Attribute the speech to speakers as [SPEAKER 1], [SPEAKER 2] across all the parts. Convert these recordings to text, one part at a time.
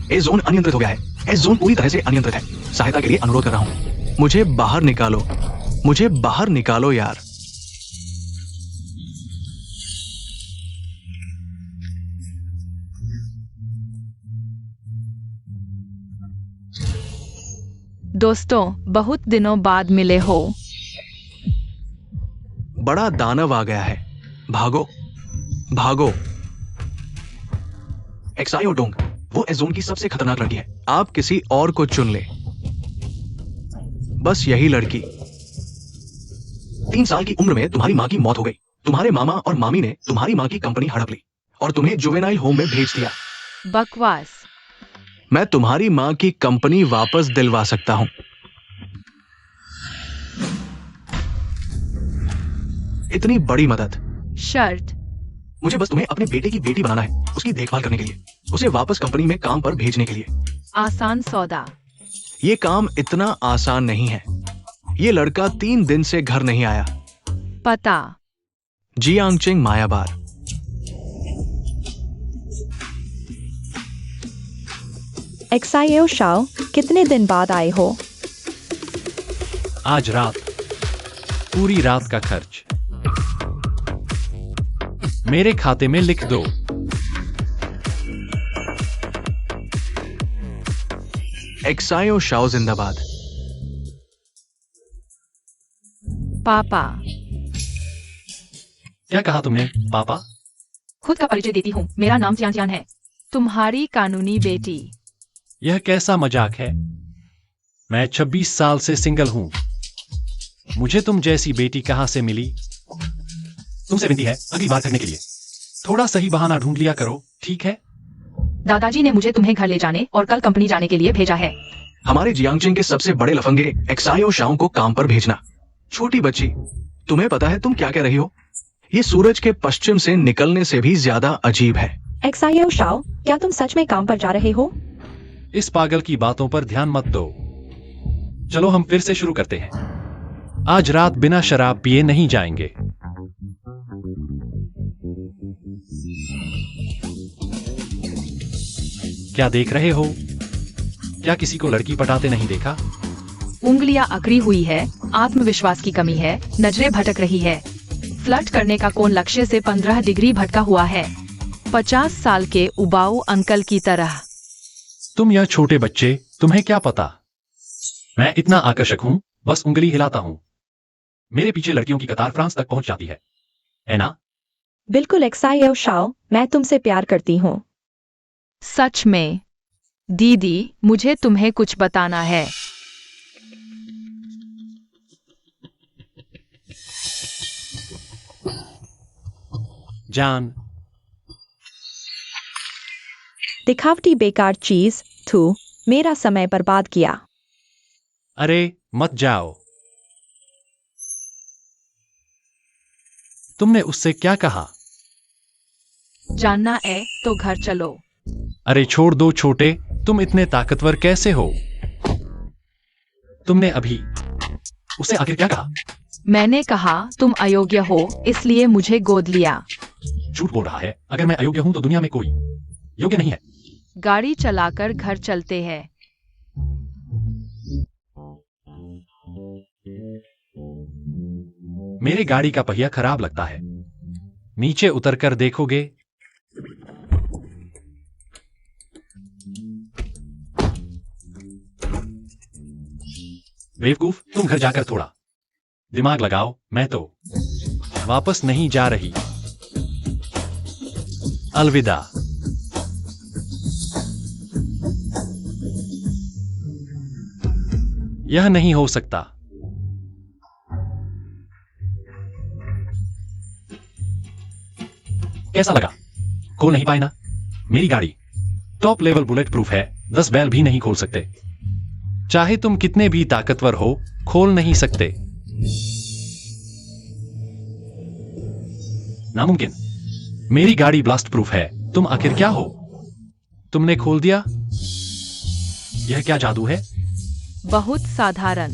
[SPEAKER 1] ए zone अनियंत्रित हो गया है। एस जोन पूरी तरह से अनियंत्रित है। सहायता के लिए अनुरोध कर रहा हूँ। मुझे बाहर निकालो, मुझे बाहर निकालो यार।
[SPEAKER 2] दोस्तों, बहुत दिनों बाद मिले हो।
[SPEAKER 1] बड़ा दानव आ गया है। भागो भागो। एक्सायो डोंग, वो एस जोन की सबसे खतरनाक लड़की है। आप किसी और को चुन ले, बस यही लड़की। 3 साल की उम्र में तुम्हारी माँ की मौत हो गई। तुम्हारे मामा और मामी ने तुम्हारी माँ की कंपनी हड़प ली और तुम्हें जुवेनाइल होम में भेज दिया।
[SPEAKER 2] बकवास।
[SPEAKER 1] मैं तुम्हारी माँ की कंपनी वापस दिलवा सकता हूं। इतनी बड़ी मदद।
[SPEAKER 2] शर्त?
[SPEAKER 1] मुझे बस तुम्हें अपने बेटे की बेटी बनाना है, उसकी देखभाल करने के लिए, उसे वापस कंपनी में काम पर भेजने के लिए।
[SPEAKER 2] आसान सौदा।
[SPEAKER 1] ये काम इतना आसान नहीं है। ये लड़का 3 दिन से घर नहीं आया।
[SPEAKER 2] पता?
[SPEAKER 1] जियांगचिंग मायाबार।
[SPEAKER 3] एक्सायो शाओ, कितने दिन बाद आए हो?
[SPEAKER 4] आज रात, पूरी रात का खर्च मेरे खाते में लिख दो।
[SPEAKER 1] एक्सायो शाओ जिंदाबाद।
[SPEAKER 2] पापा।
[SPEAKER 4] क्या कहा तुमने पापा?
[SPEAKER 2] खुद का परिचय देती हूँ, मेरा नाम जियान है। तुम्हारी कानूनी बेटी।
[SPEAKER 4] यह कैसा मजाक है? मैं 26 साल से सिंगल हूं। मुझे तुम जैसी बेटी कहां से मिली? तुमसे विनती है, अगली बार करने के लिए थोड़ा सही बहाना ढूंढ लिया करो, ठीक है?
[SPEAKER 2] दादाजी ने मुझे तुम्हें घर ले जाने और कल कंपनी जाने के लिए भेजा है।
[SPEAKER 1] हमारे जियांगचिंग के सबसे बड़े लफंगे एक्सायो शाओ को काम पर भेजना। छोटी बच्ची, तुम्हें पता है तुम क्या कह रही हो? ये सूरज के पश्चिम से निकलने से भी ज्यादा अजीब है।
[SPEAKER 3] एक्सायो शाओ, क्या तुम सच में काम पर जा रहे हो?
[SPEAKER 4] इस पागल की बातों पर ध्यान मत दो। चलो हम फिर से शुरू करते हैं। आज रात बिना शराब पिए नहीं जाएंगे। क्या देख रहे हो? क्या किसी को लड़की पटाते नहीं देखा?
[SPEAKER 2] उंगलियां अकड़ी हुई है, आत्मविश्वास की कमी है, नजरें भटक रही है। फ्लर्ट करने का कोण लक्ष्य से 15 डिग्री भटका हुआ है। 50 साल के उबाऊ अंकल की तरह।
[SPEAKER 4] तुम यह छोटे बच्चे, तुम्हें क्या पता? मैं इतना आकर्षक हूं, बस उंगली हिलाता हूं। मेरे पीछे लड़कियों की कतार फ्रांस तक पहुंच जाती है ना?
[SPEAKER 3] बिल्कुल एक्सायो शाओ, मैं तुमसे प्यार करती हूँ।
[SPEAKER 2] सच में? दीदी, मुझे तुम्हें कुछ बताना है।
[SPEAKER 4] जान।
[SPEAKER 3] दिखावटी बेकार चीज, थू, मेरा समय बर्बाद किया।
[SPEAKER 4] अरे मत जाओ। तुमने उससे क्या कहा?
[SPEAKER 2] जानना है तो घर चलो।
[SPEAKER 4] अरे छोड़ दो छोटे, तुम इतने ताकतवर कैसे हो? तुमने अभी उसे आखिर क्या कहा?
[SPEAKER 2] मैंने कहा तुम अयोग्य हो, इसलिए मुझे गोद लिया।
[SPEAKER 4] झूठ बोल रहा है। अगर मैं अयोग्य हूं तो दुनिया में कोई योग्य नहीं है।
[SPEAKER 2] गाड़ी चलाकर घर चलते हैं।
[SPEAKER 4] मेरे गाड़ी का पहिया खराब लगता है। नीचे उतरकर देखोगे? बेवकूफ, तुम घर जाकर थोड़ा दिमाग लगाओ। मैं तो वापस नहीं जा रही। अलविदा। यह नहीं हो सकता। कैसा लगा? खोल नहीं पाए ना? मेरी गाड़ी टॉप लेवल बुलेट प्रूफ है। 10 बैल भी नहीं खोल सकते। चाहे तुम कितने भी ताकतवर हो, खोल नहीं सकते। नामुमकिन। मेरी गाड़ी ब्लास्ट प्रूफ है। तुम आखिर क्या हो? तुमने खोल दिया? यह क्या जादू है?
[SPEAKER 2] बहुत साधारण।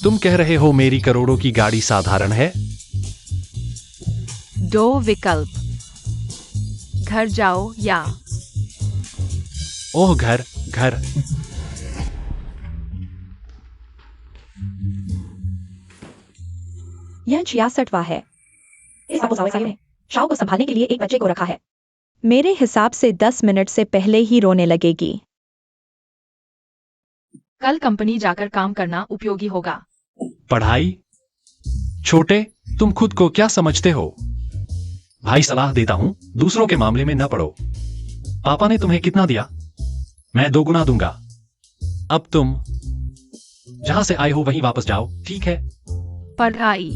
[SPEAKER 4] तुम कह रहे हो मेरी करोड़ों की गाड़ी साधारण है?
[SPEAKER 2] 2 विकल्प, घर जाओ या
[SPEAKER 4] ओह घर घर।
[SPEAKER 3] यह 66वां है। इस अपोसाओ ने शाओ को संभालने के लिए एक बच्चे को रखा है। मेरे हिसाब से 10 मिनट से पहले ही रोने लगेगी।
[SPEAKER 2] कल कंपनी जाकर काम करना उपयोगी होगा।
[SPEAKER 4] पढ़ाई? छोटे, तुम खुद को क्या समझते हो? भाई सलाह देता हूं, दूसरों के मामले में न पड़ो। पापा ने तुम्हें कितना दिया? मैं 2 गुना दूंगा। अब तुम जहां से आए हो वहीं वापस जाओ, ठीक है?
[SPEAKER 2] पढ़ाई।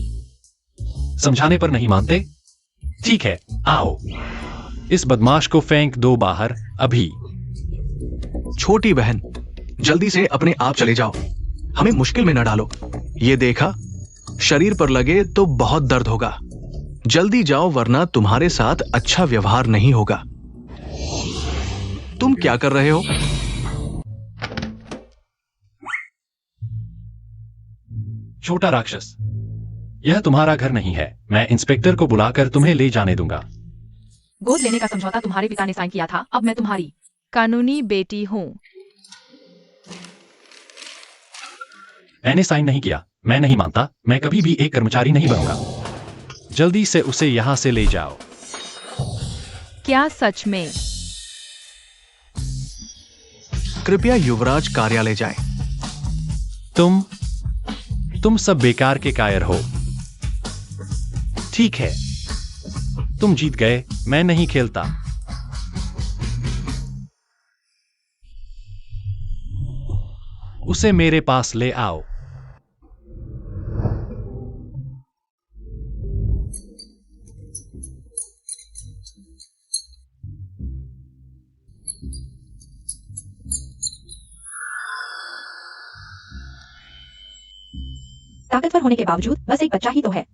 [SPEAKER 4] समझाने पर नहीं मानते? ठीक है, आओ। इस बदमाश को फेंक दो बाहर, अभी।
[SPEAKER 1] छोटी बहन, जल्दी से अपने आप चले जाओ, हमें मुश्किल में न डालो। ये देखा, शरीर पर लगे तो बहुत दर्द होगा। जल्दी जाओ वरना तुम्हारे साथ अच्छा व्यवहार नहीं होगा। तुम क्या कर रहे हो?
[SPEAKER 4] छोटा राक्षस, यह तुम्हारा घर नहीं है। मैं इंस्पेक्टर को बुलाकर तुम्हें ले जाने दूंगा।
[SPEAKER 2] गोद लेने का समझौता तुम्हारे पिता ने साइन किया था, अब मैं तुम्हारी कानूनी बेटी हूँ।
[SPEAKER 4] मैंने साइन नहीं किया। मैं नहीं मानता। मैं कभी भी एक कर्मचारी नहीं बनूंगा। जल्दी से उसे यहां से ले जाओ।
[SPEAKER 2] क्या सच में?
[SPEAKER 1] कृपया युवराज कार्यालय जाएं।
[SPEAKER 4] तुम सब बेकार के कायर हो। ठीक है, तुम जीत गए। मैं नहीं खेलता। उसे मेरे पास ले आओ।
[SPEAKER 3] ताकतवर होने के बावजूद बस एक बच्चा ही तो है।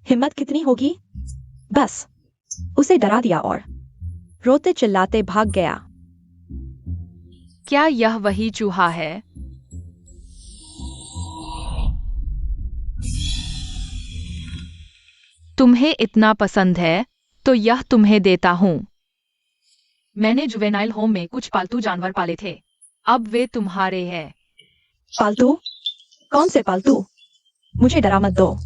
[SPEAKER 3] हिम्मत कितनी होगी? बस उसे डरा दिया और रोते चिल्लाते भाग गया।
[SPEAKER 2] क्या यह वही चूहा है? तुम्हें इतना पसंद है तो यह तुम्हें देता हूं। मैंने जुवेनाइल होम में कुछ पालतू जानवर पाले थे, अब वे तुम्हारे हैं।
[SPEAKER 3] पालतू? कौन से पालतू? मुझे डरा मत दो।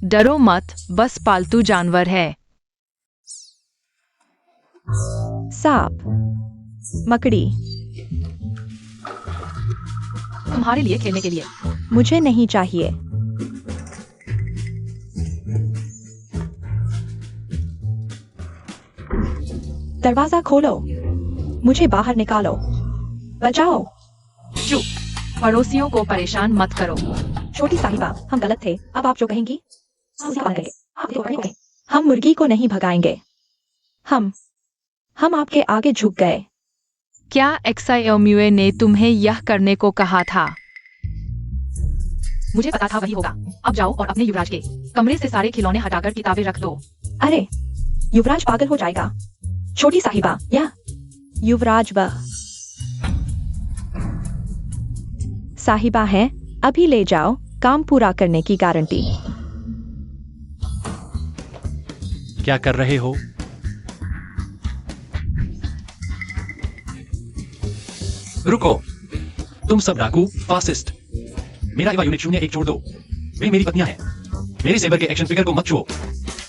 [SPEAKER 2] डरो मत, बस पालतू जानवर है।
[SPEAKER 3] सांप, मकड़ी।
[SPEAKER 2] तुम्हारे लिए, खेलने के लिए।
[SPEAKER 3] मुझे नहीं चाहिए। दरवाजा खोलो, मुझे बाहर निकालो, बचाओ।
[SPEAKER 2] चुप, पड़ोसियों को परेशान मत करो।
[SPEAKER 3] छोटी साहिबा, हम गलत थे। अब आप जो कहेंगी हम उसे पालेंगे। आप जो कहेंगे। हम मुर्गी को नहीं भगाएंगे। हम आपके आगे झुक गए।
[SPEAKER 2] क्या एक्सायोम्यूए ने तुम्हें यह करने को कहा था? मुझे पता था वही होगा। अब जाओ और अपने युवराज के कमरे से सारे खिलौने हटाकर किताबें रख दो।
[SPEAKER 3] अरे, युवराज पागल हो जाएगा। छोटी साहिबा, या युवराज वह साहिबा है, अभी ले जाओ। काम पूरा करने की गारंटी।
[SPEAKER 4] क्या कर रहे हो? रुको, तुम सब डाकू, फासिस्ट। मेरा इवा यूनिट 01 छोड़ दो। वे मेरी पत्नियां हैं। मेरे सेबर के एक्शन फिगर को मत छुओ।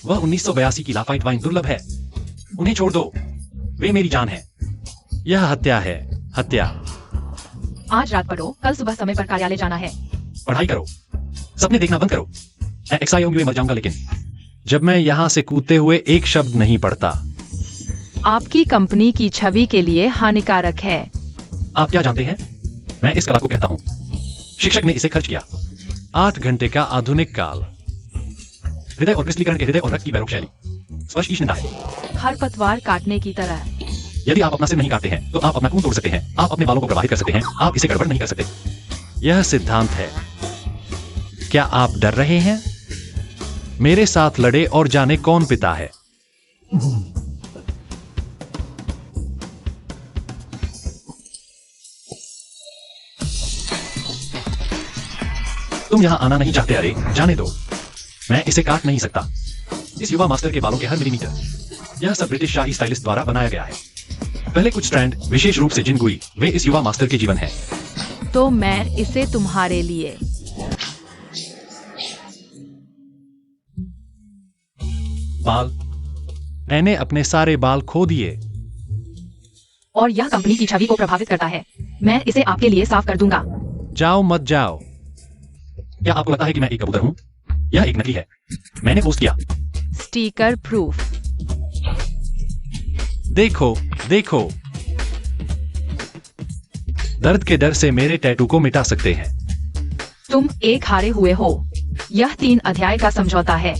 [SPEAKER 4] वह 1982 की लाफाइट वाइन दुर्लभ है। उन्हें छोड़ दो। वे मेरी जान है। यह हत्या है, हत्या।
[SPEAKER 2] आज रात पढ़ो, कल सुबह समय पर कार्यालय जाना है।
[SPEAKER 4] पढ़ाई करो, सपने देखना बंद करो। मैं एक्सायोम्यूए मर जाऊंगा, लेकिन जब मैं यहां से कूदते हुए एक शब्द नहीं पढ़ता।
[SPEAKER 2] आपकी कंपनी की छवि के लिए हानिकारक है।
[SPEAKER 4] आप क्या जानते हैं? मैं इस कला को कहता हूं। शिक्षक ने इसे खर्च किया। 8 घंटे का आधुनिक काल। हृदय और क्रिस्टलीकरण के हृदय और रक्त की वैरोग शैली। स्पर्श ईशनता है।
[SPEAKER 2] खरपतवार काटने की तरह।
[SPEAKER 4] यदि आप अपना सिर नहीं काटते हैं तो आप अपना खून तोड़ सकते हैं। आप अपने बालों को प्रवाहित कर सकते हैं। आप इसे गड़बड़ नहीं कर सकते। यह सिद्धांत है। क्या आप डर रहे हैं? मेरे साथ लड़े और जाने कौन पिता है। तुम यहां आना नहीं चाहते? अरे जाने दो, मैं इसे काट नहीं सकता। इस युवा मास्टर के बालों के हर मिलीमीटर। यह सब ब्रिटिश शाही स्टाइलिस्ट द्वारा बनाया गया है। पहले कुछ स्ट्रैंड, विशेष रूप से जिनगुई, वे इस युवा मास्टर के जीवन है।
[SPEAKER 2] तो मैं इसे तुम्हारे लिए।
[SPEAKER 4] बाल, मैंने अपने सारे बाल खो दिए।
[SPEAKER 2] और यह कंपनी की छवि को प्रभावित करता है। मैं इसे आपके लिए साफ कर दूंगा।
[SPEAKER 4] जाओ मत जाओ। क्या आपको लगता है कि मैं एक कबूतर हूं? यह एक नकली है। मैंने पोस्ट किया।
[SPEAKER 2] Sticker proof.
[SPEAKER 4] देखो देखो, दर्द के डर से मेरे टैटू को मिटा सकते हैं।
[SPEAKER 2] तुम एक हारे हुए हो। यह 3 अध्याय का समझौता है।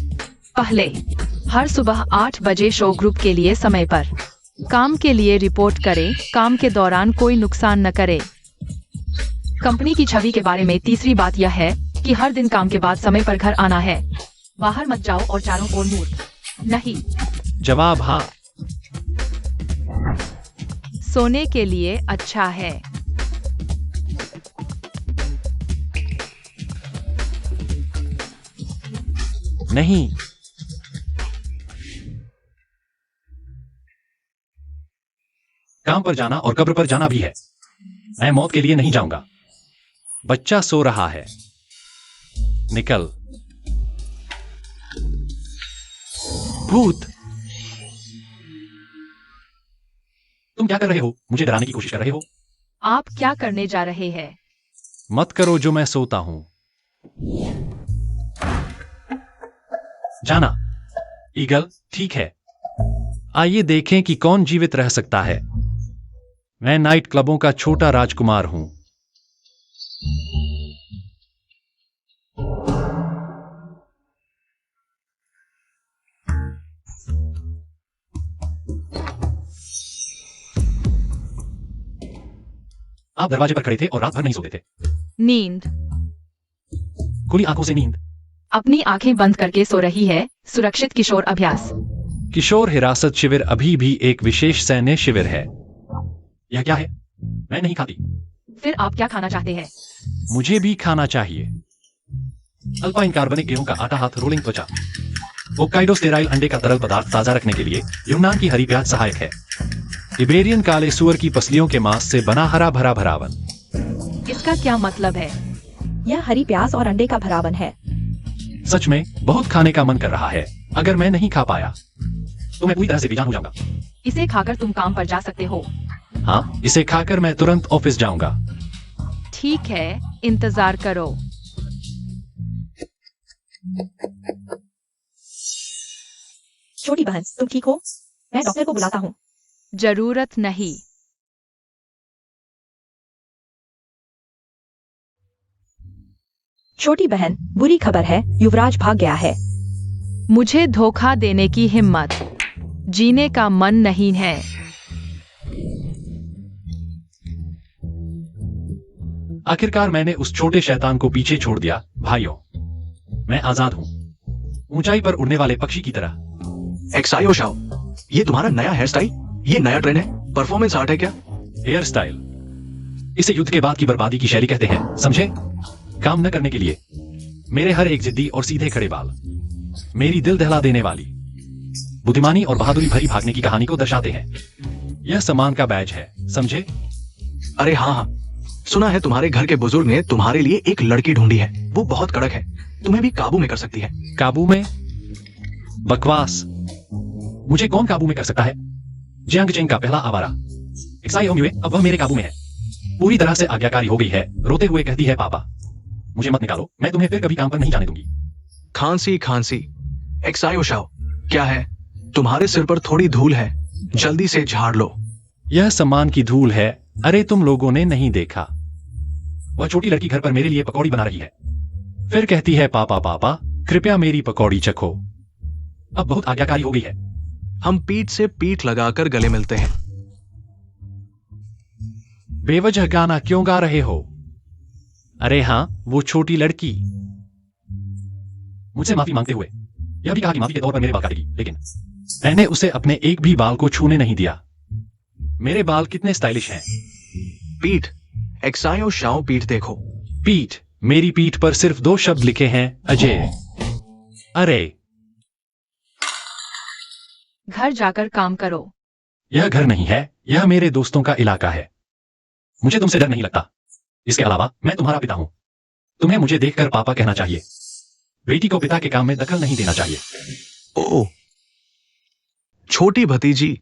[SPEAKER 2] पहले, हर सुबह 8 बजे शो ग्रुप के लिए समय पर। काम के लिए रिपोर्ट करें। काम के दौरान कोई नुकसान न करे। कंपनी की छवि के बारे में तीसरी बात यह है कि हर दिन काम के बाद समय पर घर आना है। बाहर मत जाओ और चारों ओर नूर नहीं।
[SPEAKER 4] जवाब हाँ।
[SPEAKER 2] सोने के लिए अच्छा है।
[SPEAKER 4] नहीं। काम पर जाना और कब्र पर जाना भी है। मैं मौत के लिए नहीं जाऊंगा। बच्चा सो रहा है। निकल। भूत, तुम क्या कर रहे हो? मुझे डराने की कोशिश कर रहे हो?
[SPEAKER 2] आप क्या करने जा रहे हैं?
[SPEAKER 4] मत करो जो मैं सोता हूं। जाना। ईगल, ठीक है। आइए देखें कि कौन जीवित रह सकता है। मैं नाइट क्लबों का छोटा राजकुमार हूं। आप दरवाजे पर खड़े थे और रात भर नहीं सोते थे।
[SPEAKER 2] नींद।
[SPEAKER 4] खुली आंखों से नींद।
[SPEAKER 2] अपनी आंखें बंद करके सो रही है। सुरक्षित किशोर अभ्यास।
[SPEAKER 4] किशोर हिरासत शिविर अभी भी एक विशेष सैन्य शिविर है। यह क्या है? मैं नहीं खाती।
[SPEAKER 2] फिर आप क्या खाना चाहते हैं?
[SPEAKER 4] मुझे भी खाना चाहिए। अल्पाइन कार्बनिक गेहूं का आटा, हाथ रोलिंग त्वचा। होक्काइडो स्टेराइल अंडे का तरल पदार्थ ताजा रखने के लिए यूनान की हरी प्याज सहायक है। इबेरियन काले सुअर की पसलियों के मांस से बना हरा भरा भरावन।
[SPEAKER 2] इसका क्या मतलब है?
[SPEAKER 3] यह हरी प्याज और अंडे का भरावन है।
[SPEAKER 4] सच में बहुत खाने का मन कर रहा है। अगर मैं नहीं खा पाया तो मैं पूरी तरह से बेजान हो जाऊंगा।
[SPEAKER 2] इसे खाकर तुम काम पर जा सकते हो।
[SPEAKER 4] हाँ, इसे खाकर मैं तुरंत ऑफिस जाऊंगा।
[SPEAKER 2] ठीक है, इंतजार करो।
[SPEAKER 3] छोटी बहन, तुम ठीक हो? मैं डॉक्टर को बुलाता हूँ।
[SPEAKER 2] जरूरत नहीं।
[SPEAKER 3] छोटी बहन, बुरी खबर है, युवराज भाग गया है।
[SPEAKER 2] मुझे धोखा देने की हिम्मत। जीने का मन नहीं है।
[SPEAKER 4] आखिरकार मैंने उस छोटे शैतान को पीछे छोड़ दिया। भाइयों, मैं आजाद हूं, ऊंचाई पर उड़ने वाले पक्षी की तरह।
[SPEAKER 1] एक्सायो शाओ, ये तुम्हारा नया हेयर स्टाइल? ये नया ट्रेंड है? परफॉर्मेंस आर्ट है क्या?
[SPEAKER 4] हेयर स्टाइल, इसे युद्ध के बाद की बर्बादी की शैली कहते हैं, समझे? काम न करने के लिए मेरे हर एक जिद्दी और सीधे खड़े बाल मेरी दिल दहला देने वाली बुद्धिमानी और बहादुरी भरी भागने की कहानी को दर्शाते हैं। यह सम्मान का बैज है, समझे?
[SPEAKER 1] अरे हाँ हाँ, सुना है तुम्हारे घर के बुजुर्ग ने तुम्हारे लिए एक लड़की ढूंढी है। वो बहुत कड़क है, तुम्हें भी काबू में कर सकती है।
[SPEAKER 4] काबू में? बकवास। मुझे कौन काबू में कर सकता है? जियांग चेंग का पहला आवारा एक्साई होंगे, अब वह मेरे काबू में है। पूरी तरह से आज्ञाकारी हो गई है। रोते हुए कहती है, पापा मुझे मत निकालो, मैं तुम्हें फिर कभी काम पर नहीं जाने दूंगी।
[SPEAKER 1] खांसी खांसी। एक्सायो शाओ, क्या है? तुम्हारे सिर पर थोड़ी धूल है, जल्दी से झाड़ लो।
[SPEAKER 4] यह सम्मान की धूल है। अरे तुम लोगों ने नहीं देखा, वह छोटी लड़की घर पर मेरे लिए पकौड़ी बना रही है। फिर कहती है, पापा पापा कृपया मेरी पकौड़ी चखो। अब बहुत आज्ञाकारी हो गई है।
[SPEAKER 1] हम पीठ से पीठ लगाकर गले मिलते हैं।
[SPEAKER 4] बेवजह गाना क्यों गा रहे हो? अरे हाँ, वो छोटी लड़की मुझसे माफी मांगते हुए यह भी कहा कि माफी के तौर पर मेरे बाल काटेगी, लेकिन मैंने उसे अपने एक भी बाल को छूने नहीं दिया। मेरे बाल कितने स्टाइलिश हैं।
[SPEAKER 1] पीठ, एक्सायो शाओ पीठ देखो।
[SPEAKER 4] पीठ, मेरी पीठ पर सिर्फ 2 शब्द लिखे हैं, अजय। अरे
[SPEAKER 2] घर जाकर काम करो।
[SPEAKER 4] यह घर नहीं है, यह मेरे दोस्तों का इलाका है। मुझे तुमसे डर नहीं लगता। इसके अलावा मैं तुम्हारा पिता हूं। तुम्हें मुझे देखकर पापा कहना चाहिए। बेटी को पिता के काम में दखल नहीं देना चाहिए।
[SPEAKER 1] ओ, छोटी भतीजी,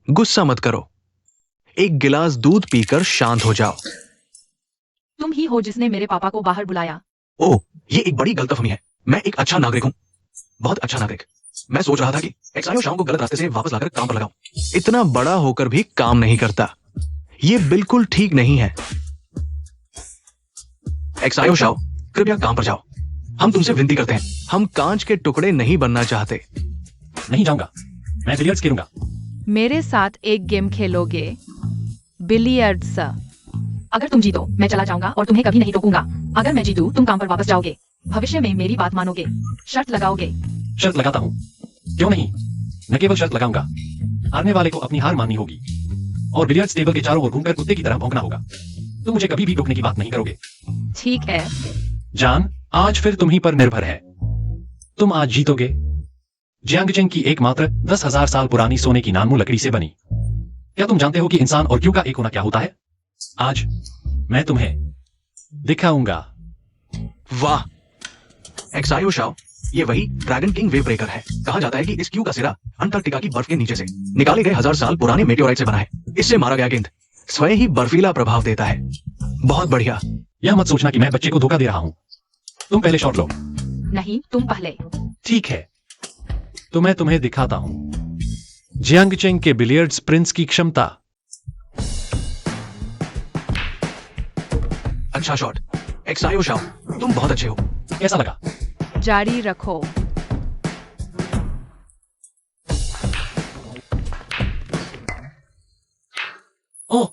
[SPEAKER 1] गुस्सा मत करो। एक गिलास दूध पीकर शांत हो जाओ।
[SPEAKER 2] तुम ही हो जिसने मेरे पापा को बाहर बुलाया।
[SPEAKER 1] ओ, ये एक बड़ी गलतफहमी है। मैं एक अच्छा नागरिक हूं, बहुत अच्छा नागरिक। मैं सोच रहा था कि एक्सायो शाओ को गलत रास्ते से वापस लाकर काम पर लगाऊं। इतना बड़ा होकर भी काम नहीं करता। ये बिल्कुल ठीक नहीं है। एक्सायो शाओ, कृपया काम पर जाओ। हम तुमसे विनती करते हैं। हम कांच के टुकड़े नहीं बनना चाहते।
[SPEAKER 4] नहीं जाऊंगा। मैं बिलियर्ड्स खेलूंगा।
[SPEAKER 2] मेरे साथ एक गेम खेलोगे? बिलियर्ड्स। अगर तुम जीतो मैं चला जाऊंगा और तुम्हें कभी नहीं रोकूंगा। अगर मैं जीतूं तुम काम पर वापस जाओगे। भविष्य में मेरी बात मानोगे, शर्त लगाओगे।
[SPEAKER 4] शर्त लगाता हूं। क्यों नहीं? न केवल शर्त लगाऊंगा, हारने वाले को अपनी हार माननी होगी और बिलियर्ड्स टेबल के चारों ओर घूमकर कुत्ते की तरह भौंकना होगा। तुम मुझे कभी भी रोकने की बात नहीं करोगे।
[SPEAKER 2] ठीक है।
[SPEAKER 4] जान, आज फिर तुम ही पर निर्भर है। तुम आज जीतोगे। जियांगचेंग की एकमात्र 10,000 साल पुरानी सोने की नानमू लकड़ी से बनी। क्या तुम जानते हो कि इंसान और क्यू का एक होना क्या होता है? आज मैं तुम्हें दिखाऊंगा।
[SPEAKER 1] वाह एक्सायो शाओ, ये वही ड्रैगन किंग वेव ब्रेकर है। कहा जाता है कि इस क्यू का सिरा अंटार्कटिका की बर्फ के नीचे से निकाले गए 1000 साल पुराने मेटेओराइट से बना है। इससे मारा गया गेंद स्वयं ही बर्फीला प्रभाव देता है। बहुत बढ़िया।
[SPEAKER 4] यह मत सोचना कि मैं बच्चे को धोखा दे रहा हूं। तुम पहले शॉट लो।
[SPEAKER 2] नहीं, तुम पहले।
[SPEAKER 4] ठीक है, तो मैं तुम्हें दिखाता हूं जियांगचेंग के बिलियर्ड्स प्रिंस की क्षमता।
[SPEAKER 1] अच्छा शॉट एक्सायो शाओ, तुम बहुत अच्छे हो।
[SPEAKER 4] कैसा लगा?
[SPEAKER 2] जारी रखो।
[SPEAKER 1] ओह,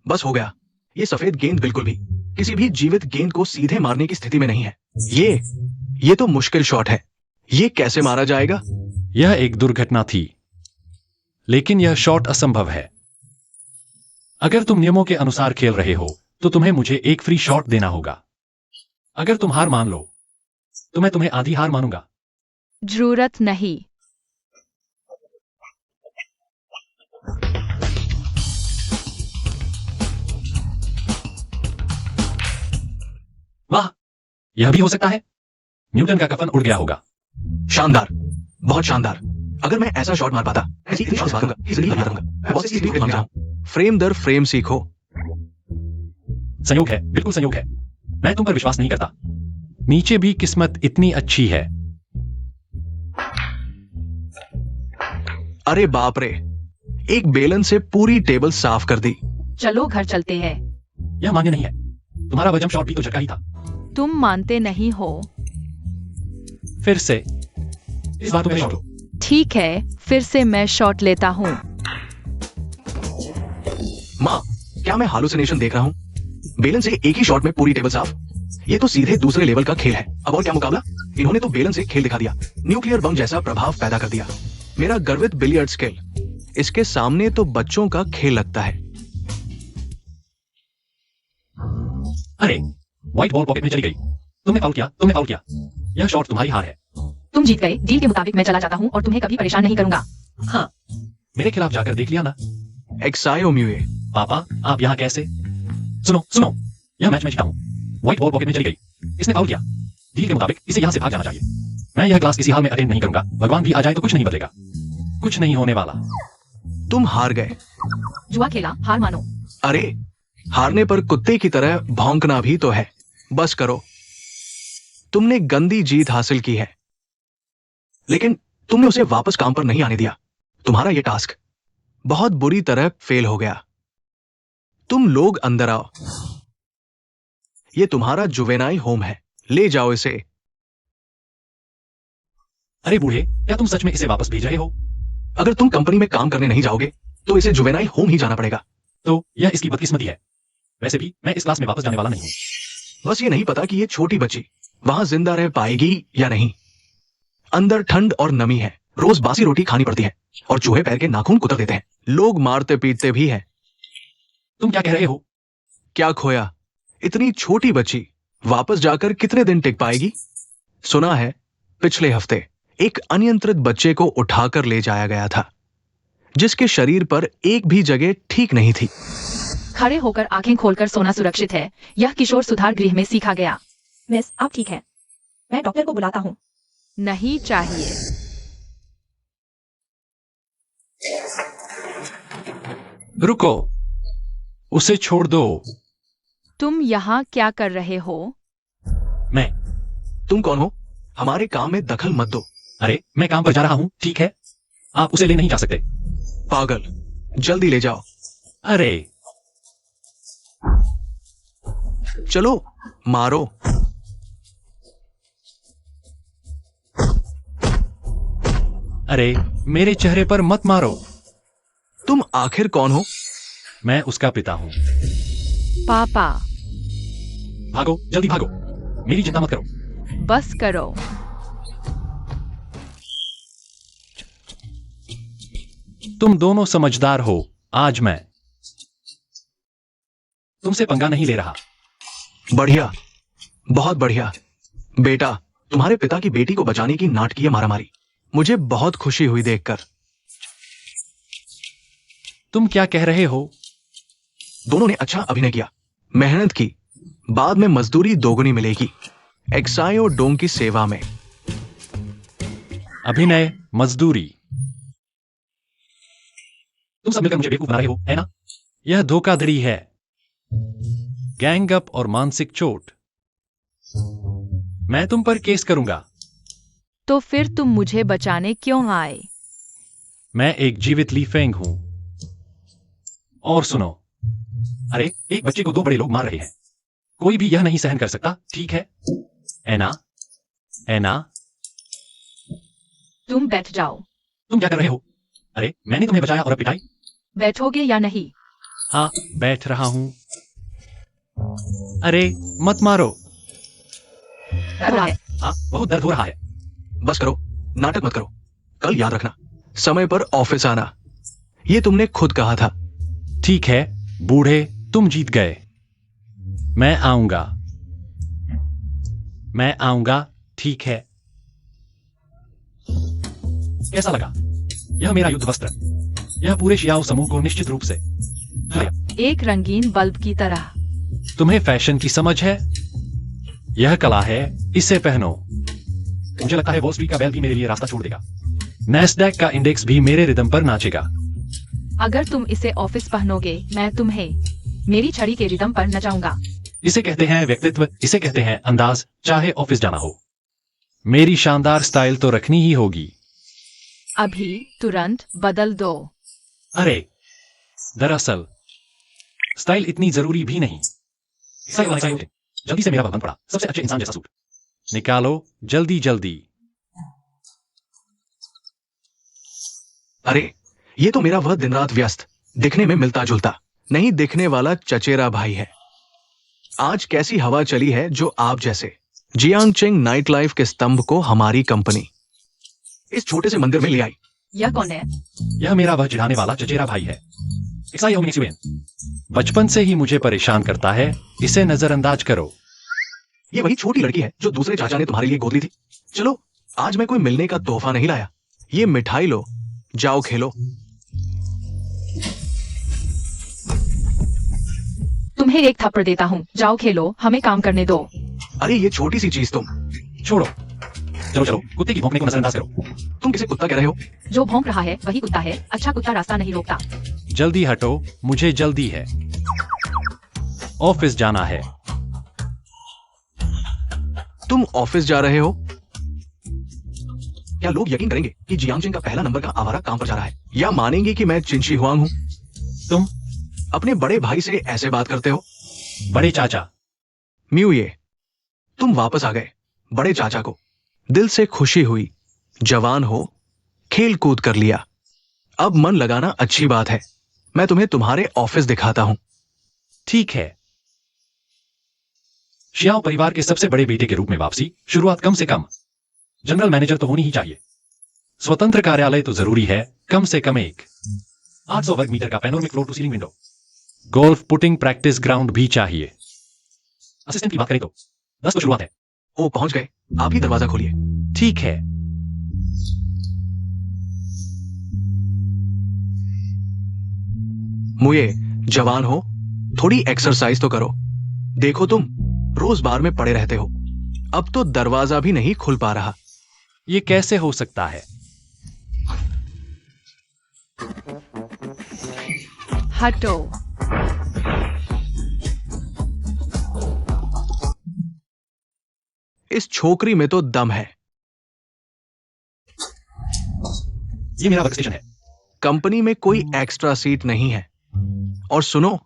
[SPEAKER 1] बस हो गया। ये सफेद गेंद बिल्कुल भी किसी भी जीवित गेंद को सीधे मारने की स्थिति में नहीं है। ये तो मुश्किल शॉट है। ये कैसे मारा जाएगा?
[SPEAKER 4] यह एक दुर्घटना थी, लेकिन यह शॉट असंभव है। अगर तुम नियमों के अनुसार खेल रहे हो तो तुम्हें मुझे एक फ्री शॉट देना होगा। अगर तुम हार मान लो तो मैं तुम्हें आधी हार मानूंगा।
[SPEAKER 2] जरूरत नहीं।
[SPEAKER 4] वाह, यह भी हो सकता है। न्यूटन का कफन उड़ गया होगा।
[SPEAKER 1] शानदार, बहुत शानदार। अगर मैं ऐसा शॉट मार पाता, ऐसी इतनी शॉट्स मारूंगा कि जिंदगी भर मारूंगा। मैं बहुत सी चीजों को मान जाऊं। फ्रेम दर फ्रेम सीखो।
[SPEAKER 4] संयोग है, बिल्कुल संयोग है। मैं तुम पर विश्वास नहीं करता। नीचे भी किस्मत इतनी अच्छी है।
[SPEAKER 1] अरे बाप रे, एक बेलन से पूरी टेबल साफ कर दी।
[SPEAKER 2] चलो घर चलते हैं।
[SPEAKER 4] यह मान्य नहीं है। तुम्हारा वजम शॉट भी तो झटका ही था।
[SPEAKER 2] तुम मानते नहीं हो।
[SPEAKER 4] फिर से इस बार तुम्हें शॉट लो।
[SPEAKER 2] ठीक है, फिर से मैं शॉट लेता हूँ।
[SPEAKER 1] माँ, क्या मैं हालुसिनेशन देख रहा हूँ? बेलन से एक ही शॉट में पूरी टेबल साफ। ये तो सीधे दूसरे लेवल का खेल है। अब और क्या मुकाबला? इन्होंने तो बेलन से खेल दिखा दिया, न्यूक्लियर बम जैसा प्रभाव पैदा कर दिया। मेरा गर्वित बिलियर्ड स्किल इसके सामने तो बच्चों का खेल लगता है।
[SPEAKER 4] अरे, व्हाइट बॉल पॉकेट में चली गई। तुमने फाउल किया, तुमने फाउल किया। यह शॉट तुम्हारी हार है।
[SPEAKER 2] तुम जीत गए। डील के मुताबिक मैं चला जाता हूँ और तुम्हें कभी परेशान नहीं करूंगा। हाँ,
[SPEAKER 4] मेरे खिलाफ जाकर देख लिया ना।
[SPEAKER 1] एक्सायो म्यूए,
[SPEAKER 4] पापा, आप यहाँ कैसे? सुनो सुनो, यह मैच मैं जीता हूँ। व्हाइट बॉल पॉकेट में चली गई। इसने फाउल किया। डील के मुताबिक इसे यहाँ से भाग जाना चाहिए। मैं यह क्लास किसी हाल में अटेंड नहीं करूंगा। भगवान भी आ जाए तो कुछ नहीं बदलेगा। कुछ नहीं होने वाला।
[SPEAKER 1] तुम हार गए।
[SPEAKER 2] जुआ खेला, हार मानो।
[SPEAKER 1] अरे, हारने पर कुत्ते की तरह भौंकना भी तो है। बस करो। तुमने गंदी जीत हासिल की है, लेकिन तुमने उसे वापस काम पर नहीं आने दिया। तुम्हारा यह टास्क बहुत बुरी तरह फेल हो गया। तुम लोग अंदर आओ। ये तुम्हारा जुवेनाई होम है। ले जाओ इसे।
[SPEAKER 4] अरे बूढ़े, क्या तुम सच में इसे वापस भेज रहे हो?
[SPEAKER 1] अगर तुम कंपनी में काम करने नहीं जाओगे तो इसे जुवेनाई होम ही जाना पड़ेगा।
[SPEAKER 4] तो यह इसकी बदकिस्मती है। वैसे भी मैं इस क्लास में वापस जाने वाला नहीं हूँ।
[SPEAKER 1] बस ये नहीं पता कि ये छोटी बच्ची वहां जिंदा रह पाएगी या नहीं। अंदर ठंड और नमी है। रोज बासी रोटी खानी पड़ती है और चूहे पैर के नाखून कुतर देते हैं। लोग मारते पीटते भी हैं।
[SPEAKER 4] तुम क्या कह रहे हो?
[SPEAKER 1] क्या खोया? इतनी छोटी बच्ची वापस जाकर कितने दिन टिक पाएगी? सुना है पिछले हफ्ते एक अनियंत्रित बच्चे को उठाकर ले जाया गया था जिसके शरीर पर एक भी जगह ठीक नहीं थी।
[SPEAKER 2] खड़े होकर आंखें खोलकर सोना सुरक्षित है, यह किशोर सुधार गृह में सीखा गया।
[SPEAKER 3] मिस, आप ठीक है? मैं डॉक्टर को बुलाता हूँ।
[SPEAKER 2] नहीं चाहिए।
[SPEAKER 4] रुको, उसे छोड़ दो।
[SPEAKER 2] तुम यहाँ क्या कर रहे हो?
[SPEAKER 4] मैं
[SPEAKER 1] तुम कौन हो? हमारे काम में दखल मत दो।
[SPEAKER 4] अरे, मैं काम पर जा रहा हूं, ठीक है? आप उसे ले नहीं जा सकते।
[SPEAKER 1] पागल, जल्दी ले जाओ।
[SPEAKER 4] अरे,
[SPEAKER 1] चलो मारो।
[SPEAKER 4] अरे, मेरे चेहरे पर मत मारो।
[SPEAKER 1] तुम आखिर कौन हो?
[SPEAKER 4] मैं उसका पिता हूं।
[SPEAKER 2] पापा।
[SPEAKER 4] भागो, जल्दी भागो। मेरी चिंता मत करो।
[SPEAKER 2] बस करो।
[SPEAKER 4] तुम दोनों समझदार हो। आज मैं तुमसे पंगा नहीं ले रहा।
[SPEAKER 1] बढ़िया, बहुत बढ़िया। बेटा, तुम्हारे पिता की बेटी को बचाने की नाटकीय मारामारी मुझे बहुत खुशी हुई देखकर।
[SPEAKER 4] तुम क्या कह रहे हो?
[SPEAKER 1] दोनों ने अच्छा अभिनय किया, मेहनत की, बाद में मजदूरी दोगुनी मिलेगी। एक्साई और डोंग की सेवा में।
[SPEAKER 4] अभिनय, मजदूरी। तुम सब मिलकर मुझे बेवकूफ बना रहे हो, है ना? यह धोखाधड़ी है, गैंगअप और मानसिक चोट। मैं तुम पर केस करूंगा।
[SPEAKER 2] तो फिर तुम मुझे बचाने क्यों आए?
[SPEAKER 4] मैं एक जीवित ली फेंग हूं। और सुनो, अरे, एक बच्चे को दो बड़े लोग मार रहे हैं। कोई भी यह नहीं सहन कर सकता, ठीक है? एना, एना,
[SPEAKER 2] तुम बैठ जाओ।
[SPEAKER 4] तुम क्या कर रहे हो? अरे, मैंने तुम्हें बचाया और अब पिटाई?
[SPEAKER 2] बैठोगे या नहीं?
[SPEAKER 4] हाँ, बैठ रहा हूं। अरे, मत मारो। हाँ, बहुत दर्द हो रहा है।
[SPEAKER 1] बस करो, नाटक मत करो। कल याद रखना, समय पर ऑफिस आना। ये तुमने खुद कहा था।
[SPEAKER 4] ठीक है, बूढ़े, तुम जीत गए। मैं आऊंगा। मैं आऊंगा, ठीक है? कैसा लगा? यह मेरा युद्ध वस्त्र। यह पूरे शियाओ समूह को निश्चित रूप से
[SPEAKER 2] एक रंगीन बल्ब की तरह।
[SPEAKER 4] तुम्हें फैशन की समझ है? यह कला है, इसे पहनो। मुझे लगता है वॉल स्ट्रीट का बैल भी मेरे लिए रास्ता छोड़ देगा। नैस्डैक का इंडेक्स भी मेरे रिदम पर नाचेगा।
[SPEAKER 2] अगर तुम इसे ऑफिस पहनोगे, मैं तुम्हें मेरी छड़ी के रिदम पर नचाऊंगा।
[SPEAKER 4] इसे कहते हैं व्यक्तित्व, इसे कहते हैं अंदाज, चाहे ऑफिस जाना हो। मेरी शानदार स्टाइल तो रखनी ही होगी।
[SPEAKER 2] अभी तुरंत बदल दो।
[SPEAKER 4] अरे, दरअसल स्टाइल इतनी जरूरी भी नहीं। जल्दी से मेरा भगवान पड़ा, सबसे अच्छे इंसान जैसा सूट निकालो, जल्दी जल्दी।
[SPEAKER 1] अरे, ये तो मेरा वह दिन रात व्यस्त, दिखने में मिलता जुलता नहीं दिखने वाला चचेरा भाई है। आज कैसी हवा चली है जो आप जैसे जियांगचेंग नाइट लाइफ के स्तंभ को हमारी कंपनी इस छोटे से मंदिर में ले आई।
[SPEAKER 2] यह कौन है?
[SPEAKER 4] यह मेरा वह चिढ़ाने वाला चचेरा भाई है। बचपन से ही मुझे परेशान करता है, इसे नजरअंदाज करो।
[SPEAKER 1] ये वही छोटी लड़की है जो दूसरे चाचा ने तुम्हारे लिए गोद ली थी। चलो, आज मैं कोई मिलने का तोहफा नहीं लाया। ये मिठाई लो, जाओ खेलो।
[SPEAKER 2] तुम्हें एक थप्पड़ देता हूँ, जाओ खेलो, हमें काम करने दो।
[SPEAKER 1] अरे, ये छोटी सी चीज तुम
[SPEAKER 4] छोड़ो। चलो चलो, कुत्ते की भौंकने को नजरअंदाज करो।
[SPEAKER 1] तुम किसे कुत्ता कह रहे हो?
[SPEAKER 2] जो भौंक रहा है वही कुत्ता है। अच्छा कुत्ता रास्ता नहीं रोकता।
[SPEAKER 4] जल्दी हटो, मुझे जल्दी है। ऑफिस जाना है।
[SPEAKER 1] तुम ऑफिस जा रहे हो? क्या लोग यकीन करेंगे कि जियांगचेंग का पहला नंबर का आवारा काम पर जा रहा है, या मानेंगे कि मैं चिंशी हुआंग हूं?
[SPEAKER 4] तुम
[SPEAKER 1] अपने बड़े भाई से ऐसे बात करते हो?
[SPEAKER 4] बड़े चाचा।
[SPEAKER 1] म्यू ये, तुम वापस आ गए। बड़े चाचा को दिल से खुशी हुई। जवान हो, खेल कूद कर लिया। अब मन लगाना अच्छी बात है। मैं तुम्हें तुम्हारे ऑफिस दिखाता हूं।
[SPEAKER 4] ठीक है। शियाओ परिवार के सबसे बड़े बेटे के रूप में वापसी, शुरुआत कम से कम जनरल मैनेजर तो होनी ही चाहिए। स्वतंत्र कार्यालय तो जरूरी है, कम से कम एक 800 वर्ग मीटर का panoramic floor to ceiling window. Golf putting practice ground भी चाहिए। असिस्टेंट की बात करें तो 10 तो शुरुआत है।
[SPEAKER 1] ओ, पहुंच गए। आप ही दरवाजा खोलिए।
[SPEAKER 4] ठीक है।
[SPEAKER 1] मुझे जवान हो, थोड़ी एक्सरसाइज तो करो। देखो तुम रोज बार में पड़े रहते हो, अब तो दरवाजा भी नहीं खुल पा रहा।
[SPEAKER 4] ये कैसे हो सकता है?
[SPEAKER 2] हटो।
[SPEAKER 1] इस छोकरी में तो दम है।
[SPEAKER 4] ये मेरा वर्कस्टेशन है।
[SPEAKER 1] कंपनी में कोई एक्स्ट्रा सीट नहीं है। और सुनो,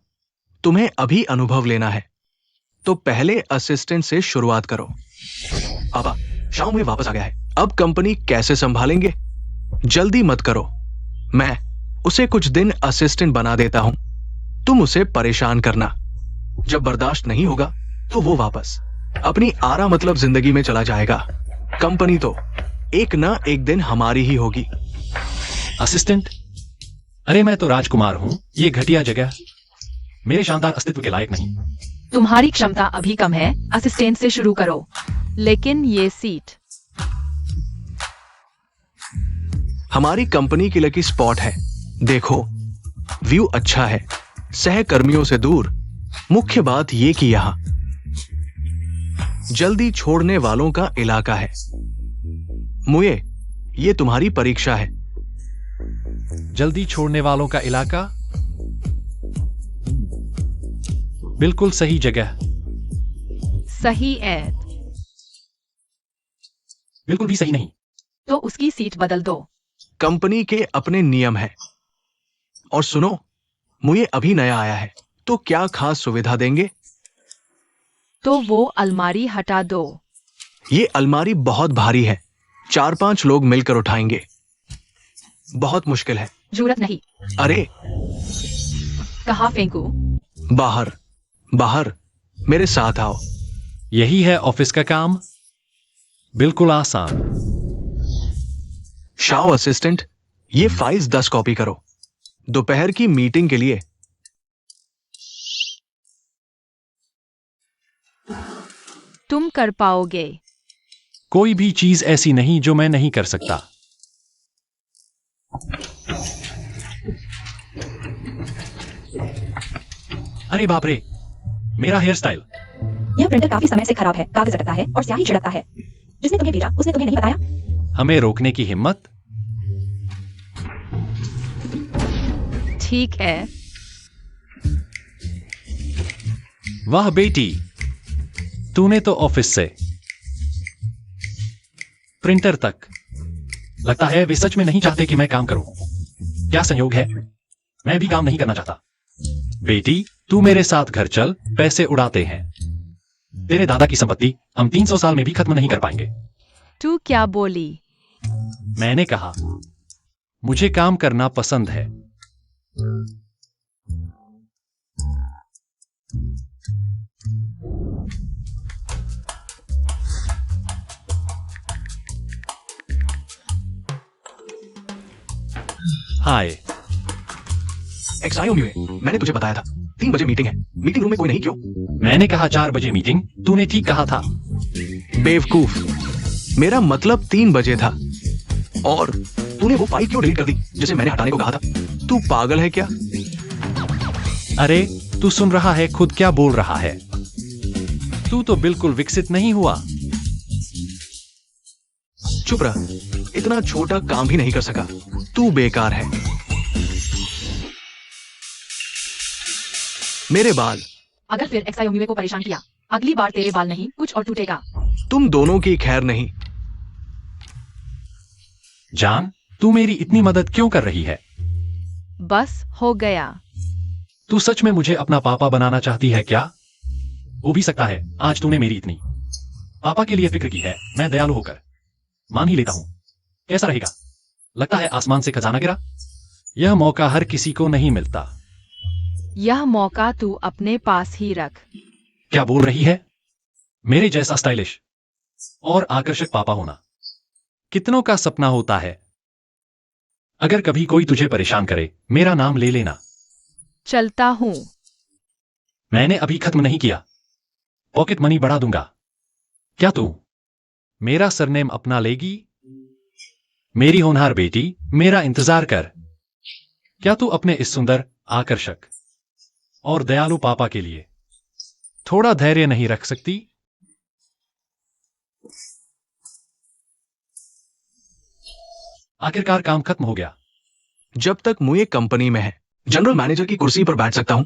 [SPEAKER 1] तुम्हें अभी अनुभव लेना है, तो पहले असिस्टेंट से शुरुआत करो। पापा, शाम में वापस आ गया है, अब कंपनी कैसे संभालेंगे? जल्दी मत करो, मैं उसे कुछ दिन असिस्टेंट बना देता हूं, तुम उसे परेशान करना। जब बर्दाश्त नहीं होगा तो वो वापस अपनी आरा मतलब जिंदगी में चला जाएगा। कंपनी तो एक ना एक दिन हमारी ही होगी।
[SPEAKER 4] असिस्टेंट? अरे मैं तो राजकुमार हूं, ये घटिया जगह मेरे शानदार अस्तित्व के लायक नहीं।
[SPEAKER 2] तुम्हारी क्षमता अभी कम है, असिस्टेंट से शुरू करो। लेकिन ये सीट
[SPEAKER 1] हमारी कंपनी की लकी स्पॉट है। देखो, व्यू अच्छा है, सहकर्मियों से दूर। मुख्य बात ये कि यहां जल्दी छोड़ने वालों का इलाका है। मुए, ये तुम्हारी परीक्षा है।
[SPEAKER 4] जल्दी छोड़ने वालों का इलाका? बिल्कुल सही जगह।
[SPEAKER 2] सही है
[SPEAKER 4] बिल्कुल भी सही नहीं।
[SPEAKER 2] तो उसकी सीट बदल दो।
[SPEAKER 1] कंपनी के अपने नियम हैं। और सुनो, मुझे अभी नया आया है, तो क्या खास सुविधा देंगे?
[SPEAKER 2] तो वो अलमारी हटा दो।
[SPEAKER 1] ये अलमारी बहुत भारी है, 4-5 लोग मिलकर उठाएंगे। बहुत मुश्किल है।
[SPEAKER 2] जरूरत नहीं।
[SPEAKER 1] अरे
[SPEAKER 2] कहाँ फेंकू?
[SPEAKER 1] बाहर, बाहर, मेरे साथ आओ।
[SPEAKER 4] यही है ऑफिस का काम? बिल्कुल आसान।
[SPEAKER 1] शाओ असिस्टेंट, ये फाइल्स 10 कॉपी करो, दोपहर की मीटिंग के लिए।
[SPEAKER 2] तुम कर पाओगे।
[SPEAKER 4] कोई भी चीज ऐसी नहीं जो मैं नहीं कर सकता। अरे बाप रे, मेरा हेयर स्टाइल।
[SPEAKER 3] यह प्रिंटर काफी समय से खराब है, कागज अटकता है और स्याही छिड़कता है। जिसने तुम्हें भेजा उसने तुम्हें नहीं बताया?
[SPEAKER 4] हमें रोकने की हिम्मत?
[SPEAKER 2] ठीक है।
[SPEAKER 4] वाह बेटी, तूने तो ऑफिस से प्रिंटर तक। लगता है वे सच में नहीं चाहते कि मैं काम करूं। क्या संयोग है, मैं भी काम नहीं करना चाहता। बेटी, तू मेरे साथ घर चल, पैसे उड़ाते हैं। तेरे दादा की संपत्ति हम 300 साल में भी खत्म नहीं कर पाएंगे।
[SPEAKER 2] तू क्या बोली?
[SPEAKER 4] मैंने कहा मुझे काम करना पसंद है। हाय।
[SPEAKER 1] एक्साइओ म्यूए, मैंने तुझे बताया था 3 बजे मीटिंग है। मीटिंग रूम में कोई नहीं, क्यों?
[SPEAKER 4] मैंने कहा 4 बजे मीटिंग, तूने ठीक कहा था।
[SPEAKER 1] बेवकूफ, मेरा मतलब 3 बजे था। और तूने वो फाइल क्यों डिलीट कर दी जिसे मैंने हटाने को कहा था? तू पागल है क्या?
[SPEAKER 4] अरे तू सुन रहा है खुद क्या बोल रहा है? तू तो बिल्कुल विकसित नहीं हुआ।
[SPEAKER 1] चुप रह, इतना छोटा काम भी नहीं कर सका। तू बेकार है। मेरे बाल।
[SPEAKER 2] अगर फिर एक्सायोमी को परेशान किया, अगली बार तेरे बाल नहीं कुछ और टूटेगा।
[SPEAKER 1] तुम दोनों की खैर नहीं।
[SPEAKER 4] जान, तू मेरी इतनी मदद क्यों कर रही है?
[SPEAKER 2] बस हो गया।
[SPEAKER 4] तू सच में मुझे अपना पापा बनाना चाहती है क्या? हो भी सकता है आज तूने मेरी इतनी पापा के लिए फिक्र की है। मैं दयालु होकर मान ही लेता हूं। कैसा रहेगा? लगता है आसमान से खजाना गिरा। यह मौका हर किसी को नहीं मिलता।
[SPEAKER 2] यह मौका तू अपने पास ही रख।
[SPEAKER 4] क्या बोल रही है? मेरे जैसा स्टाइलिश और आकर्षक पापा होना कितनों का सपना होता है। अगर कभी कोई तुझे परेशान करे, मेरा नाम ले लेना।
[SPEAKER 2] चलता हूं।
[SPEAKER 4] मैंने अभी खत्म नहीं किया। पॉकेट मनी बढ़ा दूंगा। क्या तू मेरा सरनेम अपना लेगी? मेरी होनहार बेटी, मेरा इंतजार कर। क्या तू अपने इस सुंदर आकर्षक और दयालु पापा के लिए थोड़ा धैर्य नहीं रख सकती? आखिरकार काम खत्म हो गया।
[SPEAKER 1] जब तक मुझे कंपनी में है जनरल मैनेजर की कुर्सी पर बैठ सकता हूं,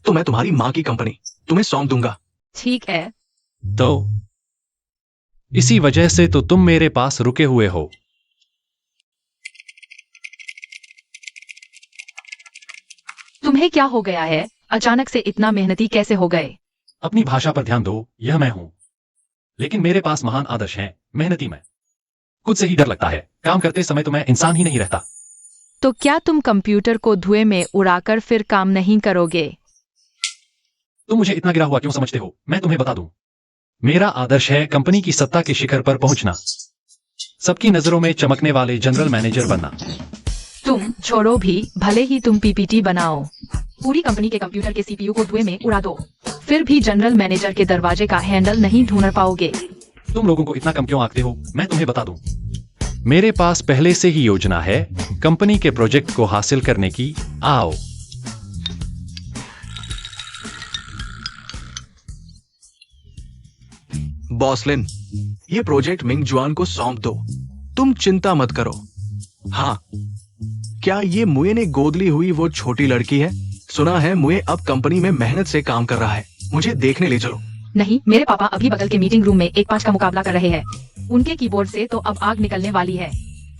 [SPEAKER 1] तो मैं तुम्हारी मां की कंपनी तुम्हें सौंप दूंगा।
[SPEAKER 2] ठीक है।
[SPEAKER 4] तो इसी वजह से तो तुम मेरे पास रुके हुए हो।
[SPEAKER 2] तुम्हें क्या हो गया है? अचानक से इतना मेहनती कैसे हो गए?
[SPEAKER 4] अपनी भाषा पर ध्यान दो, यह मैं हूं। लेकिन मेरे पास महान आदर्श हैं, मेहनती मैं। खुद से ही डर लगता है, काम करते समय तो मैं इंसान ही नहीं रहता।
[SPEAKER 2] तो क्या तुम कंप्यूटर को धुएं में उड़ाकर फिर काम नहीं करोगे?
[SPEAKER 4] तुम मुझे इतना गिरा हुआ क्यों समझते हो? मैं तुम्हें बता दूं, मेरा आदर्श है कंपनी की सत्ता के शिखर पर पहुंचना, सबकी नजरों में चमकने वाले जनरल मैनेजर बनना।
[SPEAKER 2] तुम छोड़ो भी, भले ही तुम पीपीटी बनाओ, पूरी कंपनी के कंप्यूटर के सीपीयू को धुएं में उड़ा दो, फिर भी जनरल मैनेजर के दरवाजे का हैंडल नहीं ढूंढ पाओगे।
[SPEAKER 4] तुम लोगों को इतना कम क्यों आंकते हो? मैं तुम्हें बता दूं, मेरे पास पहले से ही योजना है कंपनी के प्रोजेक्ट को हासिल करने की। आओ।
[SPEAKER 1] बॉस लिन, ये प्रोजेक्ट मिंग जुआन को सौंप दो, तुम चिंता मत करो। हाँ, क्या ये मुए ने गोद ली हुई वो छोटी लड़की है? सुना है मुए अब कंपनी में मेहनत से काम कर रहा है, मुझे देखने ले चलो।
[SPEAKER 2] नहीं, मेरे पापा अभी बगल के मीटिंग रूम में 1-5 का मुकाबला कर रहे हैं। उनके कीबोर्ड से तो अब आग निकलने वाली है,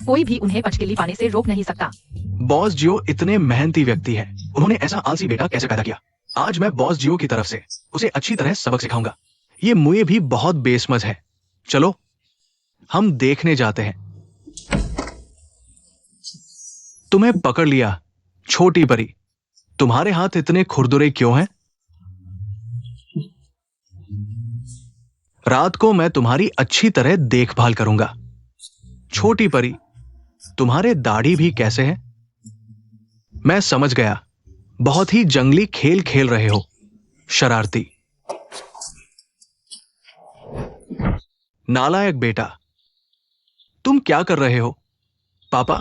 [SPEAKER 2] कोई भी उन्हें पचकिली पाने से रोक नहीं सकता।
[SPEAKER 1] बॉस जियो इतने मेहनती व्यक्ति है, उन्होंने ऐसा आलसी बेटा कैसे पैदा किया? आज मैं बॉस जियो की तरफ से उसे अच्छी तरह सबक सिखाऊंगा। ये मुए भी बहुत बेसमझ है। चलो हम देखने जाते हैं। तुम्हें पकड़ लिया छोटी परी, तुम्हारे हाथ इतने खुरदुरे क्यों हैं? रात को मैं तुम्हारी अच्छी तरह देखभाल करूंगा। छोटी परी, तुम्हारे दाढ़ी भी कैसे हैं? मैं समझ गया, बहुत ही जंगली खेल खेल रहे हो, शरारती नालायक बेटा। तुम क्या कर रहे हो? पापा?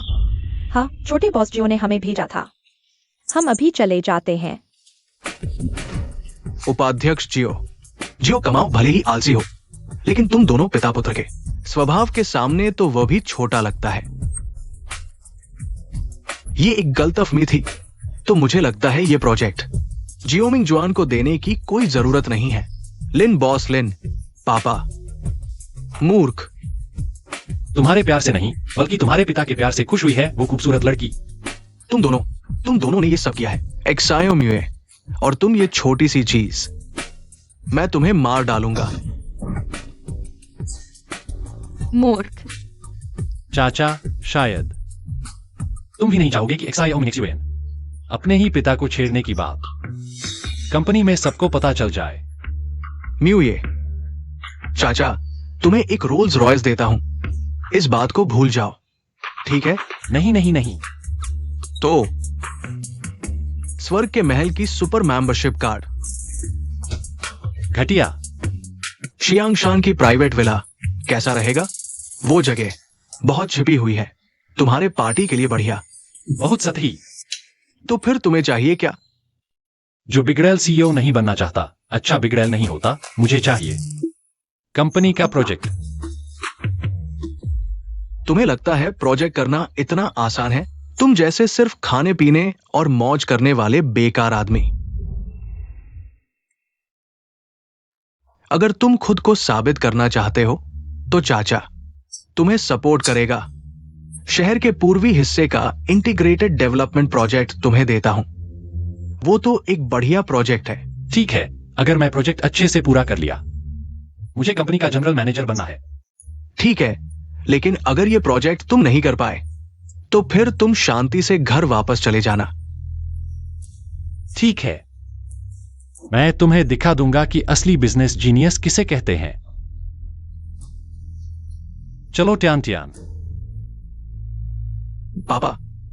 [SPEAKER 3] हाँ, छोटे बॉस जियो ने हमें भेजा था, हम अभी चले जाते हैं।
[SPEAKER 1] उपाध्यक्ष जियो कमाओ भले ही आलसी हो, लेकिन तुम दोनों पिता पुत्र के स्वभाव के सामने तो वह भी छोटा लगता है। ये एक गलतफहमी थी, तो मुझे लगता है ये प्रोजेक्ट जियो मिंग जुआन को देने की कोई जरूरत नहीं है। लिन बॉस लिन, पापा मूर्ख।
[SPEAKER 4] तुम्हारे प्यार से नहीं, बल्कि तुम्हारे पिता के प्यार से खुश हुई है वो खूबसूरत लड़की।
[SPEAKER 1] तुम दोनों ने ये सब किया है, एक्सायो म्यूए, और तुम ये छोटी सी चीज, मैं तुम्हें मार डालूंगा।
[SPEAKER 2] मूर्ख।
[SPEAKER 4] चाचा, शायद तुम भी नहीं चाहोगे कि एक्सायो मिनिक्सिवेन अपने ही पिता को छेड़ने की बात कंपनी में सबको पता चल जाए।
[SPEAKER 1] म्यूए, चाचा तुम्हें एक रोल्स रॉयस देता हूं, इस बात को भूल जाओ, ठीक है?
[SPEAKER 4] नहीं नहीं नहीं।
[SPEAKER 1] तो स्वर्ग के महल की सुपर मेंबरशिप कार्ड,
[SPEAKER 4] घटिया।
[SPEAKER 1] शियांगशान की प्राइवेट विला कैसा रहेगा? वो जगह बहुत छिपी हुई है, तुम्हारे पार्टी के लिए बढ़िया।
[SPEAKER 4] बहुत सतही।
[SPEAKER 1] तो फिर तुम्हें चाहिए क्या?
[SPEAKER 4] जो बिगड़ैल सीईओ नहीं बनना चाहता, अच्छा बिगड़ैल नहीं होता, मुझे चाहिए कंपनी का प्रोजेक्ट।
[SPEAKER 1] तुम्हें लगता है प्रोजेक्ट करना इतना आसान है? तुम जैसे सिर्फ खाने पीने और मौज करने वाले बेकार आदमी। अगर तुम खुद को साबित करना चाहते हो तो चाचा तुम्हें सपोर्ट करेगा। शहर के पूर्वी हिस्से का इंटीग्रेटेड डेवलपमेंट प्रोजेक्ट तुम्हें देता हूं, वो तो एक बढ़िया प्रोजेक्ट है।
[SPEAKER 4] ठीक है, अगर मैं प्रोजेक्ट अच्छे से पूरा कर लिया, मुझे कंपनी का जनरल मैनेजर बनना है।
[SPEAKER 1] ठीक है, लेकिन अगर ये प्रोजेक्ट तुम नहीं कर पाए तो फिर तुम शांति से घर वापस चले जाना।
[SPEAKER 4] ठीक है, मैं तुम्हें दिखा दूंगा कि असली बिजनेस जीनियस किसे कहते हैं। चलो ट्यान ट्यान।
[SPEAKER 1] पापा,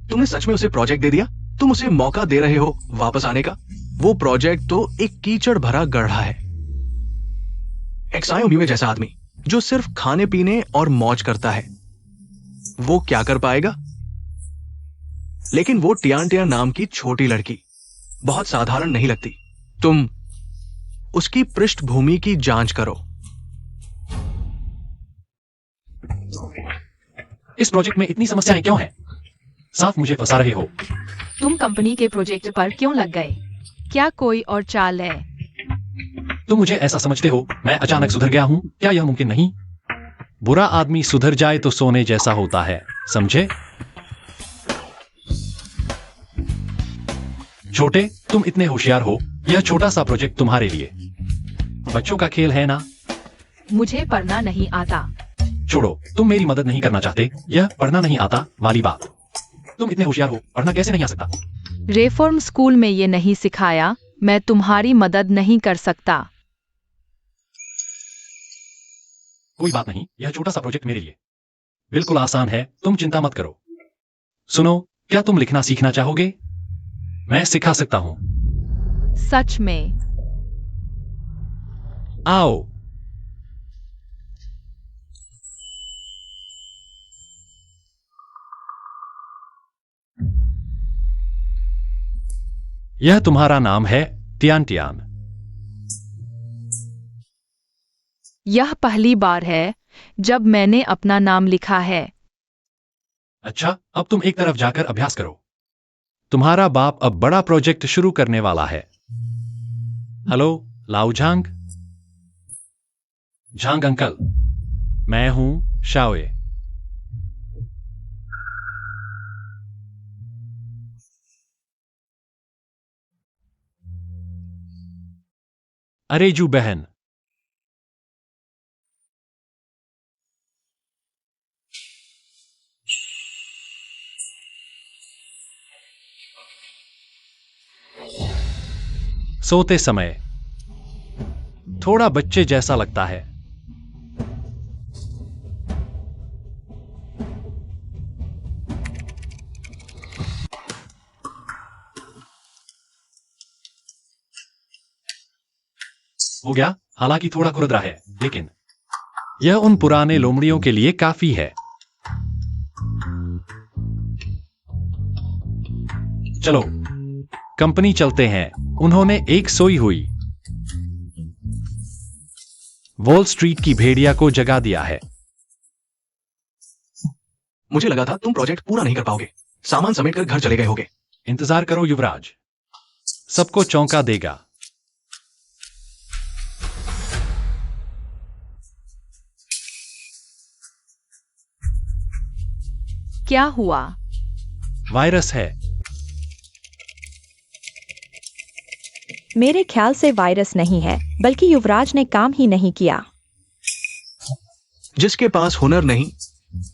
[SPEAKER 1] तुमने सच में उसे प्रोजेक्ट दे दिया? तुम उसे मौका दे रहे हो वापस आने का? वो प्रोजेक्ट तो एक कीचड़ भरा गड्ढा है। एक्सायो म्यूए जैसा आदमी जो सिर्फ खाने पीने और मौज करता है, वो क्या कर पाएगा? लेकिन वो टियान टियान नाम की छोटी लड़की बहुत साधारण नहीं लगती। तुम उसकी पृष्ठभूमि की जांच करो।
[SPEAKER 4] इस प्रोजेक्ट में इतनी समस्याएं क्यों हैं? साफ मुझे फंसा रहे हो।
[SPEAKER 2] तुम कंपनी के प्रोजेक्ट पर क्यों लग गए? क्या कोई और चाल है?
[SPEAKER 4] तुम मुझे ऐसा समझते हो मैं अचानक सुधर गया हूं? क्या यह मुमकिन नहीं? बुरा आदमी सुधर जाए तो सोने जैसा होता है, समझे? छोटे, तुम इतने होशियार हो, यह छोटा सा प्रोजेक्ट तुम्हारे लिए। बच्चों का खेल है ना?
[SPEAKER 2] मुझे पढ़ना नहीं आता।
[SPEAKER 4] छोड़ो, तुम मेरी मदद नहीं करना चाहते। यह पढ़ना नहीं आता वाली बात। तुम इतने होशियार हो, पढ़ना कैसे नहीं आ सकता?
[SPEAKER 2] रेफॉर्म स्कूल में ये नहीं सिखाया। मैं तुम्हारी मदद नहीं कर सकता।
[SPEAKER 4] कोई बात नहीं, यह छोटा सा प्रोजेक्ट मेरे लिए बिल्कुल आसान है, तुम चिंता मत करो। सुनो, क्या तुम लिखना सीखना चाहोगे? मैं सिखा सकता हूं।
[SPEAKER 2] सच में?
[SPEAKER 4] आओ। यह तुम्हारा नाम है टियान टियान।
[SPEAKER 2] यह पहली बार है जब मैंने अपना नाम लिखा है।
[SPEAKER 4] अच्छा, अब तुम एक तरफ जाकर अभ्यास करो। तुम्हारा बाप अब बड़ा प्रोजेक्ट शुरू करने वाला है। हेलो लाऊ झांग। झांग अंकल, मैं हूं शाओए। अरे जू बहन, सोते समय थोड़ा बच्चे जैसा लगता है। हो गया, हालांकि थोड़ा खुरदरा है, लेकिन यह उन पुराने लोमड़ियों के लिए काफी है। चलो कंपनी चलते हैं। उन्होंने एक सोई हुई वॉल स्ट्रीट की भेड़िया को जगा दिया है।
[SPEAKER 1] मुझे लगा था तुम प्रोजेक्ट पूरा नहीं कर पाओगे। सामान समेटकर घर चले गए होगे।
[SPEAKER 4] इंतजार करो युवराज, सबको चौंका देगा।
[SPEAKER 2] क्या हुआ?
[SPEAKER 4] वायरस है।
[SPEAKER 3] मेरे ख्याल से वायरस नहीं है, बल्कि युवराज ने काम ही नहीं किया।
[SPEAKER 1] जिसके पास हुनर नहीं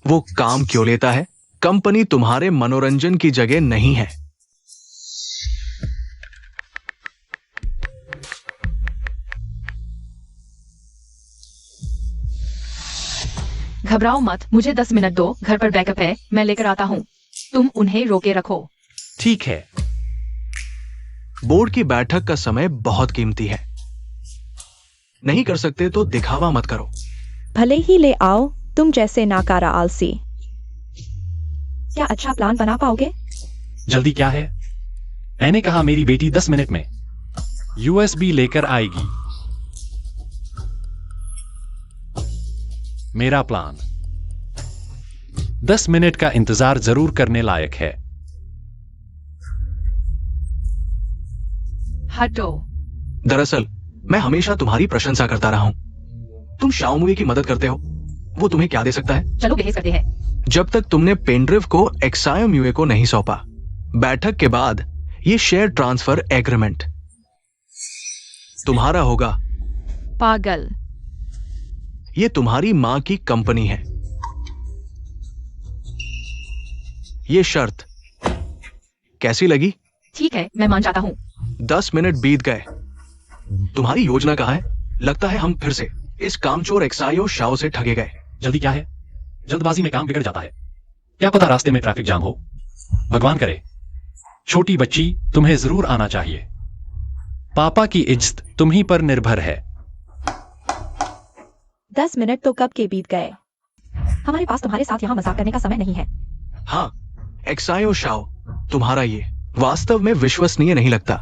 [SPEAKER 1] वो काम क्यों लेता है? कंपनी तुम्हारे मनोरंजन की जगह नहीं है।
[SPEAKER 2] घबराओ मत, मुझे 10 मिनट दो। घर पर बैकअप है, मैं लेकर आता हूँ। तुम उन्हें रोके रखो।
[SPEAKER 4] ठीक है।
[SPEAKER 1] बोर्ड की बैठक का समय बहुत कीमती है। नहीं कर सकते तो दिखावा मत करो।
[SPEAKER 3] भले ही ले आओ, तुम जैसे नाकारा आलसी। क्या अच्छा प्लान बना पाओगे?
[SPEAKER 4] जल्दी क्या है? मैंने कहा मेरी बेटी 10 मिनट में यूएसबी लेकर आएगी। मेरा प्लान 10 मिनट का इंतजार जरूर करने लायक है।
[SPEAKER 2] हटो।
[SPEAKER 1] दरअसल मैं हमेशा तुम्हारी प्रशंसा करता रहा हूं। तुम शाओमुए की मदद करते हो, वो तुम्हें क्या दे सकता है?
[SPEAKER 2] चलो बहस करते हैं।
[SPEAKER 1] जब तक तुमने पेनड्रिव को एक्सायोमुए को नहीं सौंपा। बैठक के बाद ये शेयर ट्रांसफर एग्रीमेंट तुम्हारा होगा।
[SPEAKER 2] पागल।
[SPEAKER 1] ये तुम्हारी मां की कंपनी है। ये शर्त कैसी लगी?
[SPEAKER 2] ठीक है, मैं मान जाता हूँ।
[SPEAKER 1] 10 मिनट बीत गए। तुम्हारी योजना कहाँ है? लगता है हम फिर से इस कामचोर एक्सायो शाओ से ठगे गए।
[SPEAKER 4] जल्दी क्या है? जल्दबाजी में काम बिगड़ जाता है। क्या पता रास्ते में ट्रैफिक जाम हो। भगवान करे। छोटी बच्ची, तुम्हें जरूर आना चाहिए। पापा की इज्जत तुम्ही पर निर्भर है।
[SPEAKER 3] 10 मिनट तो कब के बीत गए। हमारे पास तुम्हारे साथ यहाँ मजाक करने का समय नहीं है।
[SPEAKER 1] हाँ, एक्सायो शाओ, तुम्हारा ये वास्तव में विश्वसनीय नहीं लगता।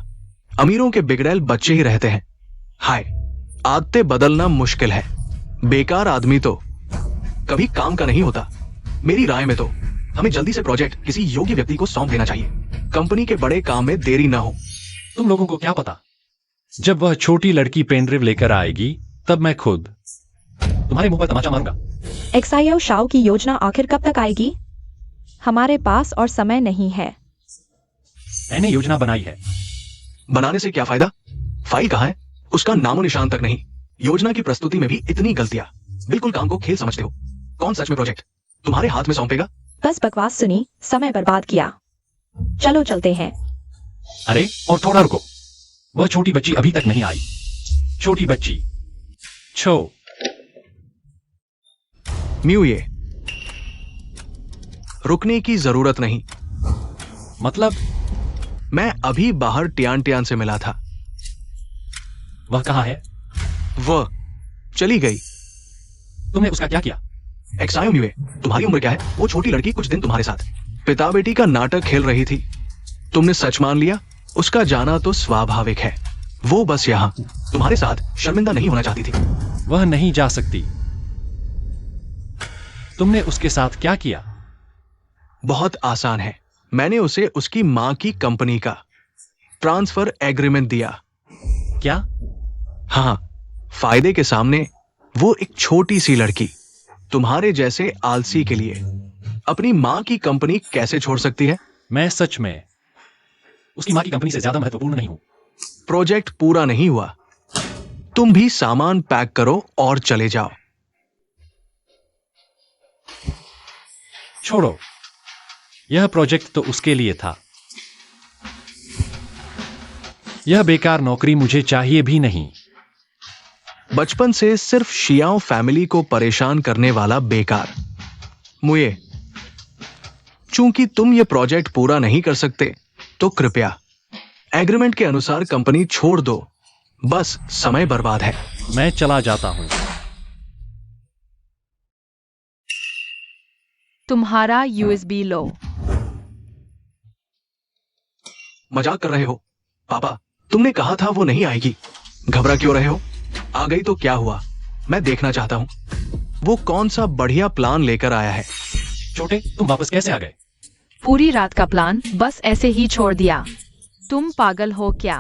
[SPEAKER 1] अमीरों के बिगड़ैल बच्चे ही रहते हैं। हाय, आदतें बदलना मुश्किल है। बेकार आदमी तो कभी काम का नहीं होता। मेरी राय में तो हमें जल्दी से प्रोजेक्ट किसी योग्य व्यक्ति को सौंप देना चाहिए। कंपनी के बड़े काम में देरी ना हो।
[SPEAKER 4] तुम लोगों को क्या पता, जब वह छोटी लड़की पेनड्राइव लेकर आएगी तब मैं खुद तुम्हारे मुंह पर तमाचा मारूंगा।
[SPEAKER 3] एक्सायो शाओ की योजना आखिर कब तक आएगी? हमारे पास और समय नहीं है।
[SPEAKER 4] मैंने योजना बनाई है।
[SPEAKER 1] बनाने से क्या फायदा? फाइल कहाँ है? उसका नामो निशान तक नहीं। योजना की प्रस्तुति में भी इतनी गलतियां। बिल्कुल काम को खेल समझते हो। कौन सच में प्रोजेक्ट तुम्हारे हाथ में सौंपेगा?
[SPEAKER 3] बस बकवास सुनी, समय बर्बाद किया। चलो चलते हैं।
[SPEAKER 4] अरे और थोड़ा रुको, वह छोटी बच्ची अभी तक नहीं आई। छोटी बच्ची छो
[SPEAKER 1] म्यूये, रुकने की जरूरत नहीं।
[SPEAKER 4] मतलब?
[SPEAKER 1] मैं अभी बाहर टियान टियान से मिला था।
[SPEAKER 4] वह कहाँ है?
[SPEAKER 1] वह चली गई।
[SPEAKER 4] तुमने उसका क्या किया?
[SPEAKER 1] एक्सायो म्यूये, तुम्हारी उम्र क्या है? वो छोटी लड़की कुछ दिन तुम्हारे साथ पिता बेटी का नाटक खेल रही थी। तुमने सच मान लिया। उसका जाना तो स्वाभाविक है। वो बस यहां तुम्हारे साथ शर्मिंदा नहीं होना चाहती थी।
[SPEAKER 4] वह नहीं जा सकती। तुमने उसके साथ क्या किया?
[SPEAKER 1] बहुत आसान है। मैंने उसे उसकी मां की कंपनी का ट्रांसफर एग्रीमेंट दिया।
[SPEAKER 4] क्या?
[SPEAKER 1] हाँ, फायदे के सामने वो एक छोटी सी लड़की तुम्हारे जैसे आलसी के लिए अपनी मां की कंपनी कैसे छोड़ सकती है?
[SPEAKER 4] मैं सच में उसकी मां की कंपनी से ज्यादा महत्वपूर्ण नहीं हूं।
[SPEAKER 1] प्रोजेक्ट पूरा नहीं हुआ। तुम भी सामान पैक करो और चले जाओ।
[SPEAKER 4] छोड़ो, यह प्रोजेक्ट तो उसके लिए था। यह बेकार नौकरी मुझे चाहिए भी नहीं।
[SPEAKER 1] बचपन से सिर्फ शियाओ फैमिली को परेशान करने वाला बेकार। मुये, चूंकि तुम ये प्रोजेक्ट पूरा नहीं कर सकते तो कृपया एग्रीमेंट के अनुसार कंपनी छोड़ दो। बस समय बर्बाद है।
[SPEAKER 4] मैं चला जाता हूं।
[SPEAKER 2] तुम्हारा यूएसबी लो।
[SPEAKER 1] मजाक कर रहे हो? पापा, तुमने कहा था वो नहीं आएगी। घबरा क्यों रहे हो? आ गई तो क्या हुआ? मैं देखना चाहता हूं वो कौन सा बढ़िया प्लान लेकर आया है।
[SPEAKER 4] छोटे, तुम वापस कैसे आ गए?
[SPEAKER 2] पूरी रात का प्लान बस ऐसे ही छोड़ दिया। तुम पागल हो क्या?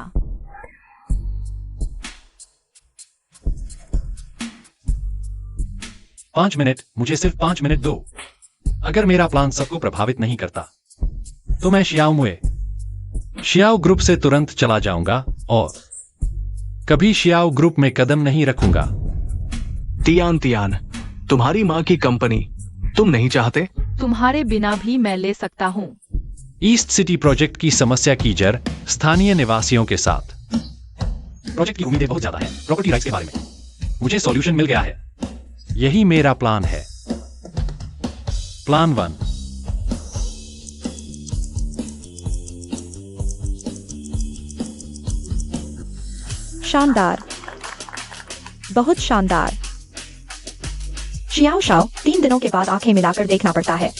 [SPEAKER 4] पांच मिनट, मुझे सिर्फ 5 मिनट दो। अगर मेरा प्लान सबको प्रभावित नहीं करता तो मैं शियाओ ग्रुप से तुरंत चला जाऊंगा और कभी शियाओ ग्रुप में कदम नहीं रखूंगा।
[SPEAKER 1] तियान तियान, तुम्हारी मां की कंपनी तुम नहीं चाहते?
[SPEAKER 2] तुम्हारे बिना भी मैं ले सकता हूँ।
[SPEAKER 4] ईस्ट सिटी प्रोजेक्ट की समस्या की जड़ स्थानीय निवासियों के साथ। प्रोजेक्ट की उम्मीदें बहुत ज्यादा है प्रॉपर्टी राइट्स के बारे में। मुझे सॉल्यूशन मिल गया है। यही मेरा प्लान है। प्लान 1।
[SPEAKER 3] शानदार, बहुत शानदार। शियाओ शाओ 3 दिनों के बाद आंखें मिलाकर देखना पड़ता है।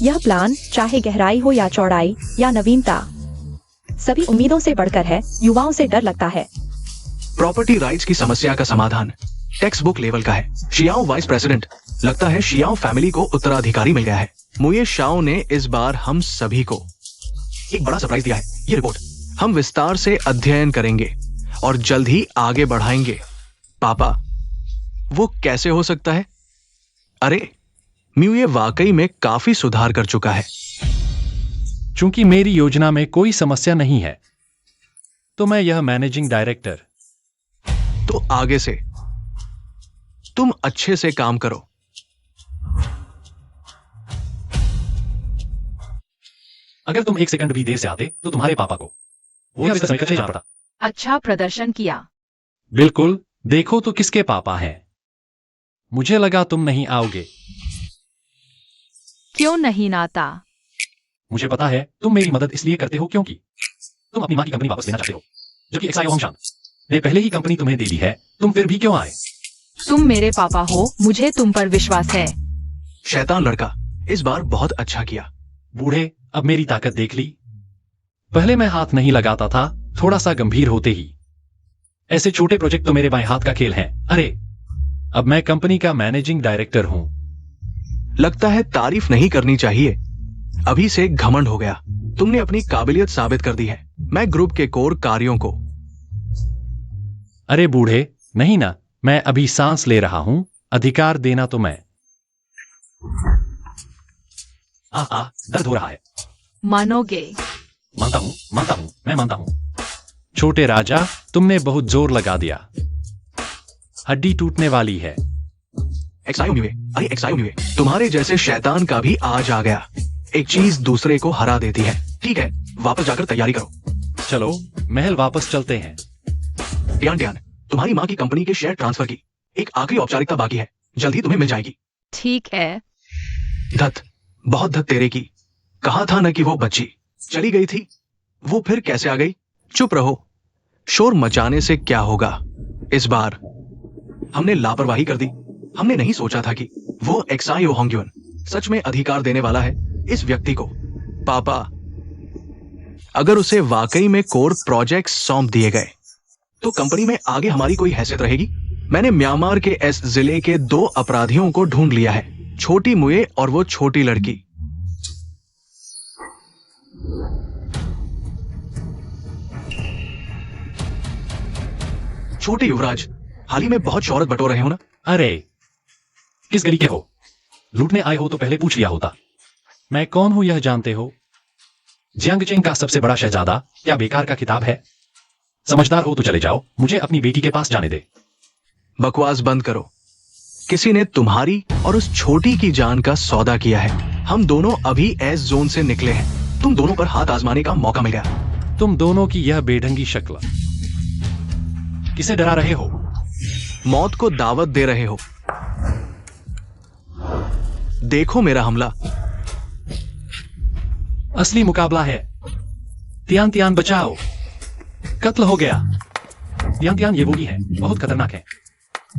[SPEAKER 3] यह प्लान चाहे गहराई हो या चौड़ाई या नवीनता, सभी उम्मीदों से बढ़कर है। युवाओं से डर लगता है।
[SPEAKER 1] प्रॉपर्टी राइट्स की समस्या का समाधान टेक्स्ट बुक लेवल का है। शियाओ वाइस प्रेसिडेंट, लगता है शियाओ फैमिली को उत्तराधिकारी मिल गया है। मुये शाओ ने इस बार हम सभी को एक बड़ा सरप्राइज दिया है। ये रिपोर्ट हम विस्तार से अध्ययन करेंगे और जल्द ही आगे बढ़ाएंगे। पापा, वो कैसे हो सकता है? अरे, म्यूये वाकई में काफी सुधार कर चुका है।
[SPEAKER 4] चूंकि मेरी योजना में कोई समस्या नहीं है तो मैं यह मैनेजिंग डायरेक्टर।
[SPEAKER 1] तो आगे से तुम अच्छे से काम करो।
[SPEAKER 4] अगर तुम 1 सेकंड भी देर से आते तो तुम्हारे पापा को वो या समय चले जाना पड़ता।
[SPEAKER 2] अच्छा प्रदर्शन किया।
[SPEAKER 4] बिल्कुल, देखो तो किसके पापा हैं। मुझे लगा तुम नहीं आओगे।
[SPEAKER 2] क्यों नहीं नाता?
[SPEAKER 4] मुझे पता है तुम मेरी मदद इसलिए करते हो क्योंकि तुम अपनी मां की कंपनी वापस लेना चाहते हो, जबकि एक्सायो होंगशान ने पहले ही कंपनी तुम्हें दे दी है। तुम फिर भी क्यों आए?
[SPEAKER 2] तुम मेरे पापा हो, मुझे तुम पर विश्वास है।
[SPEAKER 1] शैतान लड़का, इस बार बहुत अच्छा किया।
[SPEAKER 4] बूढ़े, अब मेरी ताकत देख ली। पहले मैं हाथ नहीं लगाता था, थोड़ा सा गंभीर होते ही। ऐसे छोटे प्रोजेक्ट तो मेरे बाएं हाथ का खेल हैं। अरे, अब मैं कंपनी का मैनेजिंग डायरेक्टर हूं।
[SPEAKER 1] लगता है तारीफ नहीं करनी चाहिए, अभी से घमंड हो गया। तुमने अपनी काबिलियत साबित कर दी है। मैं ग्रुप के कोर कार्यों को।
[SPEAKER 4] अरे बूढ़े, नहीं ना, मैं अभी सांस ले रहा हूं। अधिकार देना तो मैं। दर्द हो रहा है।
[SPEAKER 2] मानोगे?
[SPEAKER 4] मानता हूं, मैं मानता हूं। छोटे राजा, तुमने बहुत जोर लगा दिया। हड्डी टूटने वाली है।
[SPEAKER 1] अरे तुम्हारे जैसे शैतान का भी आज आ गया। एक चीज दूसरे को हरा देती है। ठीक है, वापस जाकर तैयारी करो।
[SPEAKER 4] चलो, महल वापस चलते हैं।
[SPEAKER 1] टियान, तुम्हारी माँ की कंपनी के शेयर ट्रांसफर की एक आखिरी औपचारिकता बाकी है। जल्द ही तुम्हें मिल जाएगी।
[SPEAKER 2] ठीक है।
[SPEAKER 1] धत, बहुत धत तेरे की। कहा था न कि वो बच्ची चली गई थी, वो फिर कैसे आ गई? चुप रहो, शोर मचाने से क्या होगा। इस बार हमने लापरवाही कर दी। हमने नहीं सोचा था कि वो एक्सायो होंग्युन सच में अधिकार देने वाला है इस व्यक्ति को। पापा, अगर उसे वाकई में कोर प्रोजेक्ट्स सौंप दिए गए तो कंपनी में आगे हमारी कोई हैसियत रहेगी? मैंने म्यांमार के इस जिले के 2 अपराधियों को ढूंढ लिया है, छोटी मुए और वो छोटी लड़की। छोटे युवराज, हाल ही में बहुत शोहरत बटोर रहे हो ना?
[SPEAKER 4] अरे, किस गली के हो? लूटने आए हो तो पहले पूछ लिया होता। मैं कौन हूं यह जानते हो? जियांगचेंग का सबसे बड़ा शहजादा क्या बेकार का खिताब है? समझदार हो तो चले जाओ, मुझे अपनी बेटी के पास जाने दे।
[SPEAKER 1] बकवास बंद करो। किसी ने तुम्हारी और उस छोटी की जान का सौदा किया है। हम दोनों अभी एस जोन से निकले हैं। तुम दोनों पर हाथ आजमाने का मौका मिल गया।
[SPEAKER 4] तुम दोनों की यह बेढंगी शक्ल। किसे डरा रहे हो?
[SPEAKER 1] मौत को दावत दे रहे हो। देखो मेरा हमला।
[SPEAKER 4] असली मुकाबला है। तियान बचाओ, कत्ल हो गया। तियान ये बोगी है, बहुत खतरनाक है।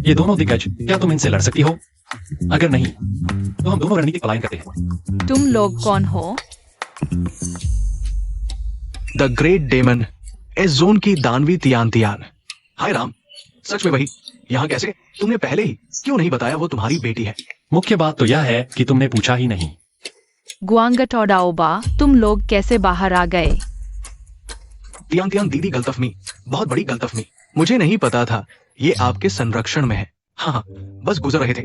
[SPEAKER 4] ये दोनों दिग्गज, क्या तुम इनसे लड़ सकती हो? अगर नहीं तो हम दोनों रणनीतिक पलायन करते हैं।
[SPEAKER 2] तुम लोग कौन हो?
[SPEAKER 1] The great demon, S zone की दानवी तियान। हाय राम, सच में वही? यहाँ कैसे? तुमने पहले ही क्यों नहीं बताया वो तुम्हारी बेटी है?
[SPEAKER 4] मुख्य बात तो यह है कि तुमने पूछा ही नहीं।
[SPEAKER 2] गुआंगटोडाओबा, तुम लोग कैसे बाहर आ गए?
[SPEAKER 1] तियान दीदी, गलतफहमी, बहुत बड़ी गलतफहमी। मुझे नहीं पता था ये आपके संरक्षण में है। हाँ, बस गुजर रहे थे।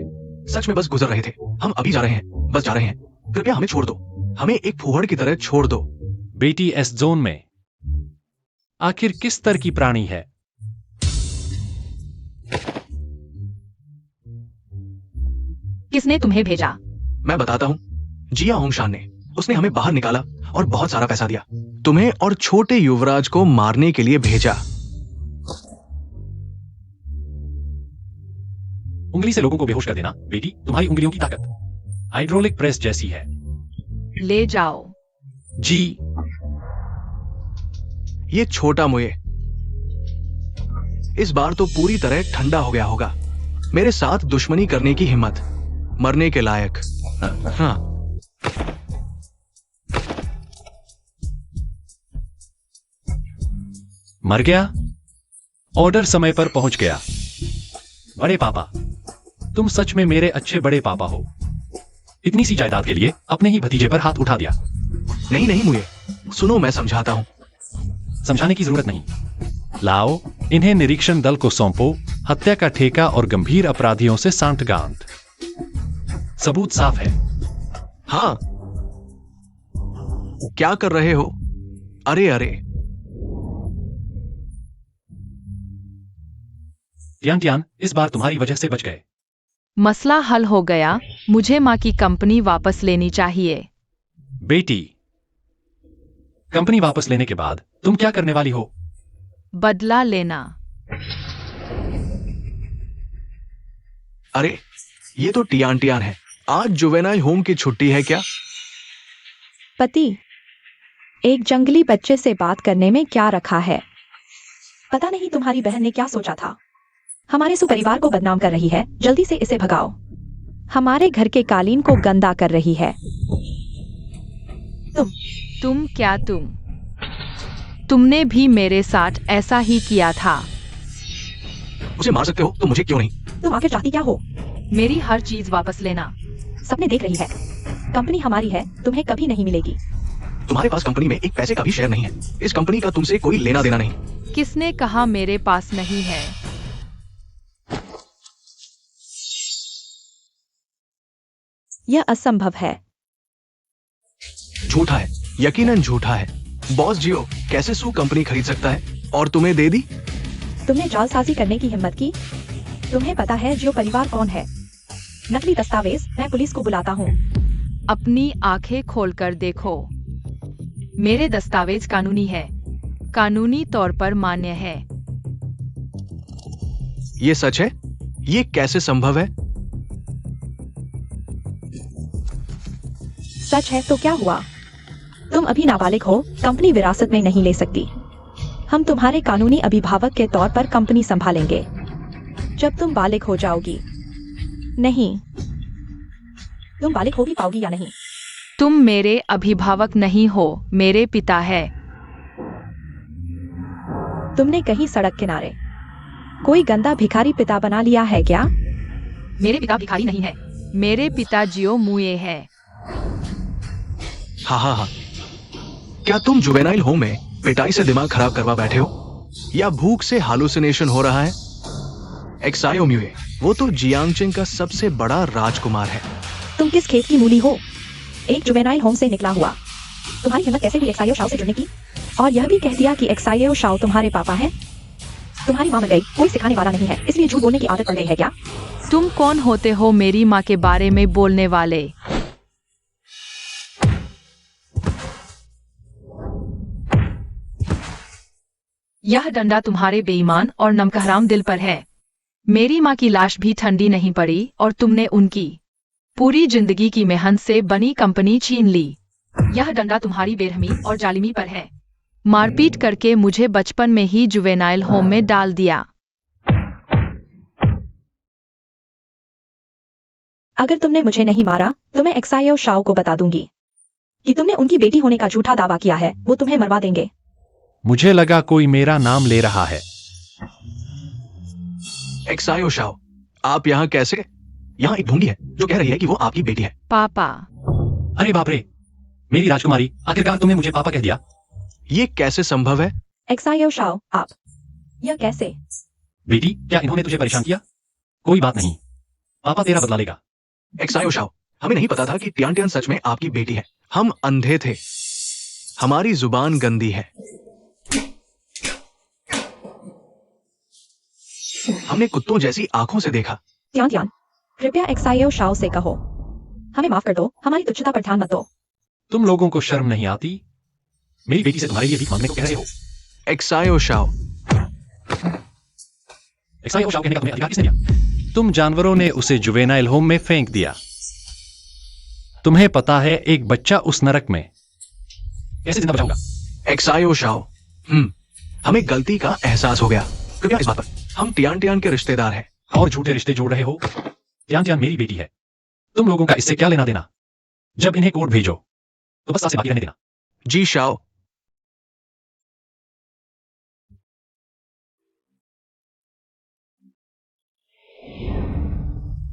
[SPEAKER 1] सच में बस गुजर रहे थे। हम अभी जा रहे हैं, बस जा रहे हैं। कृपया हमें छोड़ दो, हमें एक फूहड़ की तरह छोड़ दो।
[SPEAKER 4] बेटी एस जोन में आखिर किस स्तर की प्राणी है?
[SPEAKER 2] किसने तुम्हें भेजा?
[SPEAKER 1] मैं बताता हूँ, जिया होंगशान ने। उसने हमें बाहर निकाला और बहुत सारा पैसा दिया। तुम्हें और छोटे युवराज को मारने के लिए भेजा।
[SPEAKER 4] उंगली से लोगों को बेहोश कर देना बेटी, तुम्हारी उंगलियों की ताकत हाइड्रोलिक प्रेस जैसी है।
[SPEAKER 2] ले जाओ।
[SPEAKER 4] जी।
[SPEAKER 1] ये छोटा मुए इस बार तो पूरी तरह ठंडा हो गया होगा। मेरे साथ दुश्मनी करने की हिम्मत, मरने के लायक। हाँ,
[SPEAKER 4] मर गया? ऑर्डर समय पर पहुंच गया। बड़े पापा, तुम सच में मेरे अच्छे बड़े पापा हो। इतनी सी जायदाद के लिए अपने ही भतीजे पर हाथ उठा दिया।
[SPEAKER 1] नहीं मुए, सुनो, मैं समझाता हूं।
[SPEAKER 4] समझाने की जरूरत नहीं। लाओ, इन्हें निरीक्षण दल को सौंपो। हत्या का ठेका और गंभीर अपराधियों से सांठगांठ। सबूत साफ है।
[SPEAKER 1] हाँ, क्या कर रहे हो? अरे
[SPEAKER 4] तियान, इस बार तुम्हारी वजह से बच गए।
[SPEAKER 2] मसला हल हो गया। मुझे माँ की कंपनी वापस लेनी चाहिए।
[SPEAKER 4] बेटी, कंपनी वापस लेने के बाद तुम क्या करने वाली हो?
[SPEAKER 2] बदला लेना।
[SPEAKER 1] अरे, ये तो टियान है। आज जुवेनाइल होम की छुट्टी है क्या?
[SPEAKER 3] पति, एक जंगली बच्चे से बात करने में क्या रखा है? पता नहीं तुम्हारी बहन ने क्या सोचा था। हमारे सुपरिवार को बदनाम कर रही है। जल्दी से इसे भगाओ। हमारे घर के कालीन को गंदा कर रही है।
[SPEAKER 2] तुम तुमने भी मेरे साथ ऐसा ही किया था।
[SPEAKER 1] उसे मार सकते हो तो मुझे क्यों नहीं?
[SPEAKER 3] तुम आखिर चाहती क्या हो?
[SPEAKER 2] मेरी हर चीज वापस लेना।
[SPEAKER 3] सपने देख रही है। कंपनी हमारी है, तुम्हें कभी नहीं मिलेगी।
[SPEAKER 1] तुम्हारे पास कंपनी में एक पैसे का भी शेयर नहीं है। इस कंपनी का तुमसे कोई लेना देना नहीं।
[SPEAKER 2] किसने कहा मेरे पास नहीं है?
[SPEAKER 3] यह असंभव है।
[SPEAKER 1] झूठा है, यकीनन झूठा है। बॉस जियो कैसे सू कंपनी खरीद सकता है और तुम्हें दे दी?
[SPEAKER 3] तुमने जालसाजी करने की हिम्मत की? तुम्हें पता है जियो परिवार कौन है? नकली दस्तावेज, मैं पुलिस को बुलाता हूँ।
[SPEAKER 2] अपनी आंखें खोलकर देखो। मेरे दस्तावेज कानूनी है, कानूनी तौर पर मान्य है।
[SPEAKER 1] ये सच है? ये कैसे संभव है?
[SPEAKER 3] सच है तो क्या हुआ? तुम अभी नाबालिग हो, कंपनी विरासत में नहीं ले सकती। हम तुम्हारे कानूनी अभिभावक के तौर पर कंपनी संभालेंगे जब तुम बालिग हो जाओगी। नहीं, तुम बालिग हो भी पाओगी या नहीं?
[SPEAKER 2] तुम मेरे अभिभावक नहीं हो, मेरे पिता है।
[SPEAKER 3] तुमने कहीं सड़क किनारे कोई गंदा भिखारी पिता बना लिया है क्या?
[SPEAKER 2] मेरे पिता भिखारी नहीं है, मेरे पिता जियो मुए है।
[SPEAKER 1] हाँ। क्या तुम जुवेनाइल होम में पिटाई से दिमाग खराब करवा बैठे हो या भूख से हालुसिनेशन हो रहा है? एक्सायो म्यूए, वो तो जियांगचेंग का सबसे बड़ा राजकुमार है।
[SPEAKER 3] तुम किस खेत की मूली हो? एक जुवेनाइल होम से निकला हुआ। तुम्हारी हिम्मत कैसे हुई एक्सायो शाओ से जुड़ने की? और यह भी कह दिया कि एक्सायो शाओ तुम्हारे पापा हैं? तुम्हारी मां मर गई, कोई सिखाने वाला नहीं है, इसलिए झूठ बोलने की आदत पड़ गई है क्या?
[SPEAKER 2] तुम कौन होते हो मेरी माँ के बारे में बोलने वाले? यह डंडा तुम्हारे बेईमान और नमकहराम दिल पर है। मेरी माँ की लाश भी ठंडी नहीं पड़ी और तुमने उनकी पूरी जिंदगी की मेहनत से बनी कंपनी छीन ली। यह डंडा तुम्हारी बेरहमी और जालिमी पर है। मारपीट करके मुझे बचपन में ही जुवेनाइल होम में डाल दिया।
[SPEAKER 3] अगर तुमने मुझे नहीं मारा तो मैं एक्सायो शाओ को बता दूंगी कि तुमने उनकी बेटी होने का झूठा दावा किया है। वो तुम्हें मरवा देंगे।
[SPEAKER 4] मुझे लगा कोई मेरा नाम ले रहा है।
[SPEAKER 1] एक्सायो शाओ, आप यहाँ कैसे? यहाँ एक ढूंढी है जो कह रही है कि वो आपकी बेटी है।
[SPEAKER 2] पापा।
[SPEAKER 4] अरे बाप रे, मेरी राजकुमारी, आखिरकार तुमने मुझे पापा कह दिया।
[SPEAKER 1] ये कैसे संभव है?
[SPEAKER 3] एक्सायो शाओ, आप यह कैसे?
[SPEAKER 4] बेटी, क्या इन्होंने तुझे परेशान किया? कोई बात नहीं, पापा तेरा बदला लेगा।
[SPEAKER 1] एक्सायो शाओ, हमें नहीं पता था कि टियान टियान सच में आपकी बेटी है। हम अंधे थे, हमारी जुबान गंदी है। हमने कुत्तों जैसी आंखों से देखा।
[SPEAKER 3] टियान टियान, कृपया एक्सायो शाओ से कहो हमें माफ कर दो, हमारी तुच्छता पर ध्यान मत दो।
[SPEAKER 4] तुम लोगों को शर्म नहीं आती? मेरी बेटी से तुम्हारे लिए भीख मांगने को कह रहे हो?
[SPEAKER 1] एक्सायो शाओ,
[SPEAKER 4] एक्सायो शाओ कहने का तुम्हें अधिकार किसने दिया? तुम जानवरों ने उसे जुवेनाइल होम में फेंक दिया। तुम्हें पता है एक बच्चा उस नरक में कैसे जिंदा बचाऊंगा?
[SPEAKER 1] एक्सायो शाओ, हमें गलती का एहसास हो गया। कृपया इस बात पर, हम टियान टियान के रिश्तेदार हैं।
[SPEAKER 4] और झूठे रिश्ते जोड़ रहे हो? टियान टियान मेरी बेटी है, तुम लोगों का इससे क्या लेना देना? जब इन्हें कोर्ट भेजो तो बस साथ से बाकी रहने देना।
[SPEAKER 1] जी शाओ।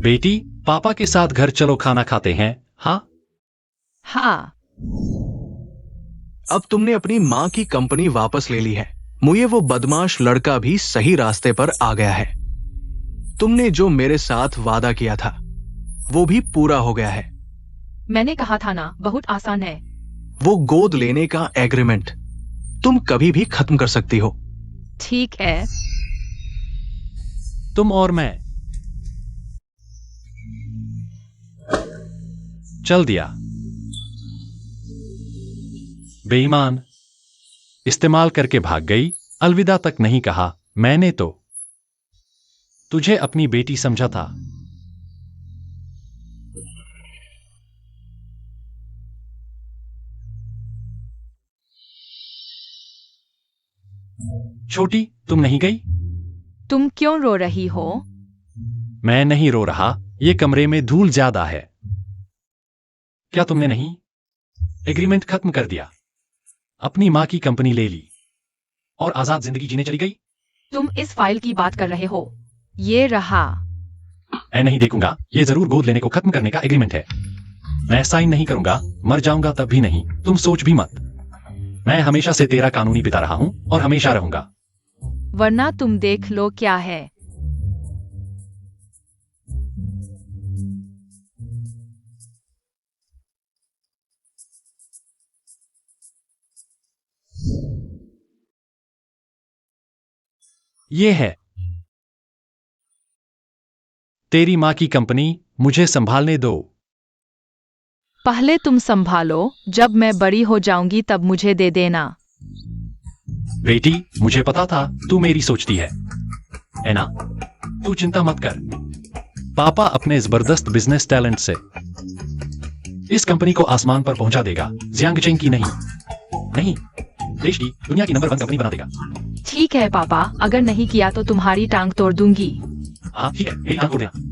[SPEAKER 4] बेटी, पापा के साथ घर चलो, खाना खाते हैं। हाँ
[SPEAKER 2] हाँ।
[SPEAKER 1] अब तुमने अपनी माँ की कंपनी वापस ले ली है। मुझे वो बदमाश लड़का भी सही रास्ते पर आ गया है। तुमने जो मेरे साथ वादा किया था वो भी पूरा हो गया है।
[SPEAKER 2] मैंने कहा था ना, बहुत आसान है।
[SPEAKER 1] वो गोद लेने का एग्रीमेंट तुम कभी भी खत्म कर सकती हो।
[SPEAKER 2] ठीक है।
[SPEAKER 4] तुम और मैं। चल दिया। बेईमान, इस्तेमाल करके भाग गई, अलविदा तक नहीं कहा। मैंने तो तुझे अपनी बेटी समझा था। छोटी, तुम नहीं गई?
[SPEAKER 2] तुम क्यों रो रही हो?
[SPEAKER 4] मैं नहीं रो रहा, ये कमरे में धूल ज्यादा है। क्या तुमने नहीं एग्रीमेंट खत्म कर दिया? अपनी मां की कंपनी ले ली। और आजाद जिंदगी जीने चली गई।
[SPEAKER 2] तुम इस फाइल की बात कर रहे हो? ये रहा।
[SPEAKER 4] मैं नहीं देखूंगा। ये जरूर गोद लेने को खत्म करने का एग्रीमेंट है। मैं साइन नहीं करूंगा, मर जाऊंगा तब भी नहीं। तुम सोच भी मत। मैं हमेशा से तेरा कानूनी पिता रहा हूं और हमेशा रहूंगा।
[SPEAKER 2] वरना तुम देख लो क्या है।
[SPEAKER 4] ये है तेरी माँ की कंपनी। मुझे संभालने दो।
[SPEAKER 2] पहले तुम संभालो, जब मैं बड़ी हो जाऊंगी तब मुझे दे देना।
[SPEAKER 4] बेटी, मुझे पता था तू मेरी सोचती है ना? तू चिंता मत कर। पापा अपने जबरदस्त बिजनेस टैलेंट से इस कंपनी को आसमान पर पहुंचा देगा। जियांगचेंग की नहीं, देश की, दुनिया की नंबर 1 कंपनी बना देगा।
[SPEAKER 2] ठीक है पापा, अगर नहीं किया तो तुम्हारी टांग तोड़ दूंगी।
[SPEAKER 4] हाँ ठीक है, मेरी टांग तोड़ देना।